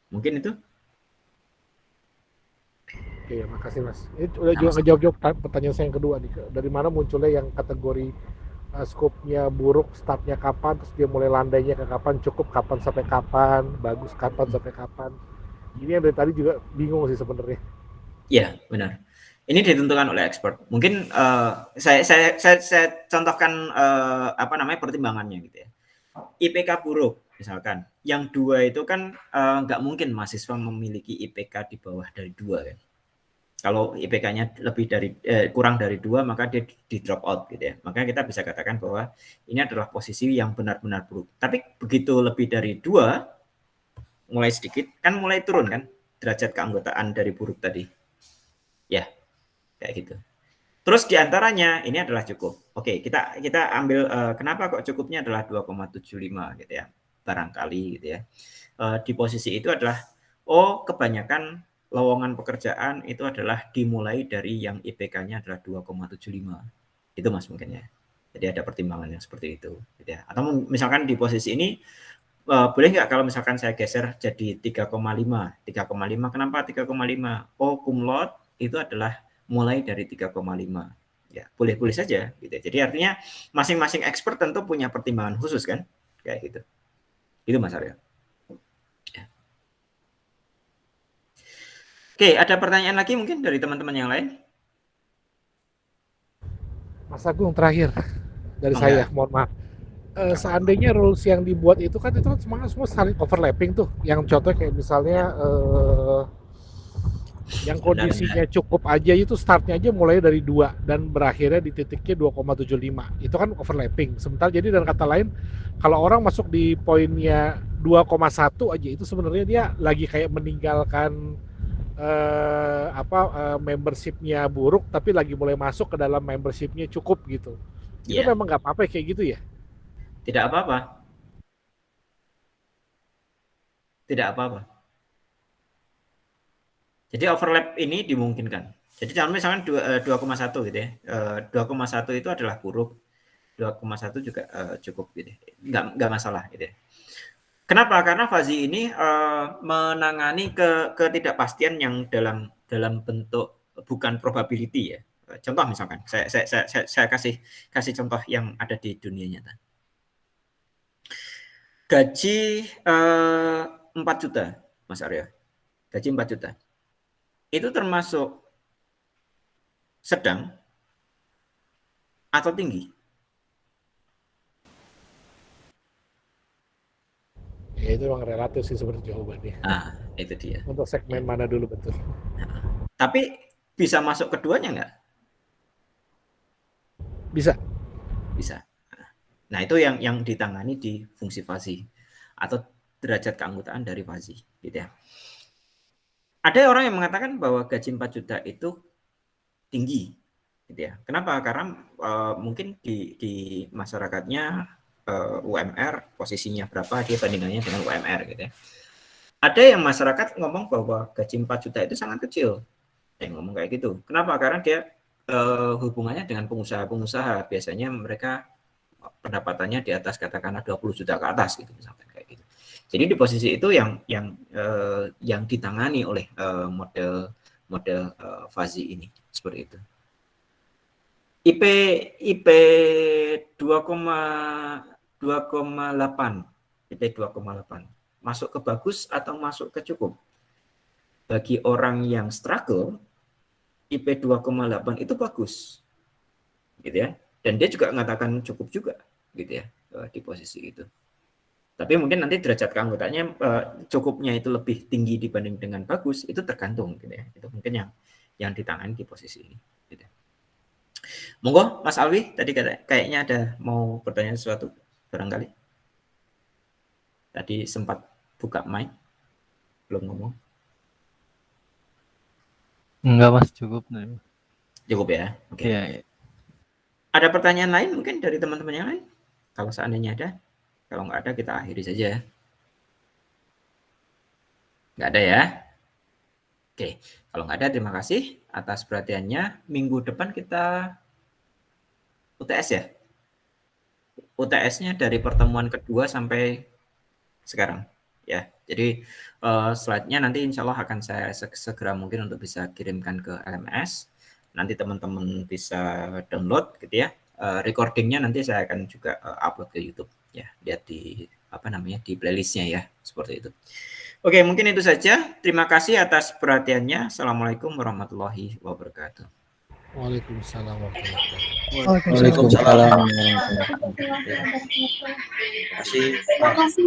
Mungkin itu. Oke, makasih Mas. Ini udah juga ngejawab pertanyaan saya yang kedua nih. Dari mana munculnya yang kategori scope-nya buruk, startnya kapan, terus dia mulai landainya ke kapan, cukup kapan sampai kapan, bagus kapan sampai kapan. Ini yang dari tadi juga bingung sih sebenarnya. Iya, benar. Ini ditentukan oleh ekspor. Mungkin saya contohkan pertimbangannya gitu ya. IPK buruk misalkan. Yang 2 itu kan nggak mungkin mahasiswa memiliki IPK di bawah dari 2 kan. Kalau IPK-nya kurang dari 2 maka dia di drop out gitu ya. Maka kita bisa katakan bahwa ini adalah posisi yang benar-benar buruk. Tapi begitu lebih dari 2 mulai sedikit kan mulai turun kan derajat keanggotaan dari buruk tadi. Ya, kayak gitu. Terus diantaranya ini adalah cukup. Oke, kita ambil kenapa kok cukupnya adalah 2,75 gitu ya. Barangkali gitu ya. Di posisi itu adalah kebanyakan lowongan pekerjaan itu adalah dimulai dari yang IPK-nya adalah 2,75. Itu Mas mungkin ya. Jadi ada pertimbangan yang seperti itu gitu ya. Atau misalkan di posisi ini boleh nggak kalau misalkan saya geser jadi 3,5. 3,5 kenapa 3,5? Cum laude itu adalah mulai dari 3,5 Ya, boleh-boleh saja gitu. Jadi artinya masing-masing expert tentu punya pertimbangan khusus kan, kayak gitu. Itu Mas Aryo. Ya. Oke, ada pertanyaan lagi mungkin dari teman-teman yang lain? Mas Agung terakhir dari Oh, saya, enggak. mohon maaf. Seandainya rules yang dibuat itu kan semua saling overlapping tuh. Yang contoh kayak misalnya yang kondisinya cukup aja itu startnya aja mulai dari 2 dan berakhirnya di titiknya 2,75. Itu kan overlapping. Sementara jadi dengan kata lain, kalau orang masuk di poinnya 2,1 aja itu sebenarnya dia lagi kayak meninggalkan membershipnya buruk tapi lagi mulai masuk ke dalam membershipnya cukup gitu. Itu memang nggak apa-apa kayak gitu ya? Tidak apa-apa. Tidak apa-apa. Jadi overlap ini dimungkinkan. Jadi kalau misalkan 2,1 gitu ya. 2,1 itu adalah buruk. 2,1 juga cukup gitu. Enggak masalah gitu ya. Kenapa? Karena Fazi ini menangani ketidakpastian yang dalam bentuk bukan probability ya. Contoh misalkan, saya kasih contoh yang ada di dunia nyata. Gaji 4 juta, Mas Aryo. Gaji 4 juta. Itu termasuk sedang atau tinggi? Ya itu memang relatif sih seperti jawabannya. Nah, itu dia. Untuk segmen mana dulu betul. Nah, tapi bisa masuk keduanya nggak? Bisa. Bisa. Nah, itu yang ditangani di fungsi Fazi atau derajat keanggotaan dari Fazi, gitu ya. Ada orang yang mengatakan bahwa gaji 4 juta itu tinggi, gitu ya. Kenapa? Karena mungkin di masyarakatnya UMR posisinya berapa dia bandingannya dengan UMR, gitu ya. Ada yang masyarakat ngomong bahwa gaji 4 juta itu sangat kecil. Yang ngomong kayak gitu. Kenapa? Karena dia hubungannya dengan pengusaha-pengusaha. Biasanya mereka pendapatannya di atas katakanlah 20 juta ke atas gitu misalkan kayak gitu. Jadi di posisi itu yang ditangani oleh model Fazi ini seperti itu. IP 2,8 IP 2,8 masuk ke bagus atau masuk ke cukup? Bagi orang yang struggle IP 2,8 itu bagus, gitu ya. Dan dia juga mengatakan cukup juga, gitu ya, di posisi itu. Tapi mungkin nanti derajat keanggotaannya cukupnya itu lebih tinggi dibanding dengan bagus, itu tergantung, gitu ya. Itu mungkin yang ditangani di posisi ini. Gitu. Monggo, Mas Alwi, tadi kayaknya ada mau bertanya sesuatu, barangkali. Tadi sempat buka mic, belum ngomong. Enggak Mas, cukup. Cukup ya? Oke. Iya. Ada pertanyaan lain mungkin dari teman-teman yang lain? Kalau seandainya ada. Kalau nggak ada, kita akhiri saja. Nggak ada ya? Oke. Kalau nggak ada, terima kasih atas perhatiannya. Minggu depan kita UTS ya? UTS-nya dari pertemuan kedua sampai sekarang. Ya, jadi slide-nya nanti insya Allah akan saya segera mungkin untuk bisa kirimkan ke LMS. Nanti teman-teman bisa download gitu ya. Recordingnya nanti saya akan juga upload ke YouTube ya. Lihat di di playlistnya ya, seperti itu. Oke, mungkin itu saja. Terima kasih atas perhatiannya. Assalamualaikum warahmatullahi wabarakatuh. Waalaikumsalam warahmatullahi wabarakatuh. Waalaikumsalam warahmatullahi wabarakatuh. Terima kasih. Terima kasih.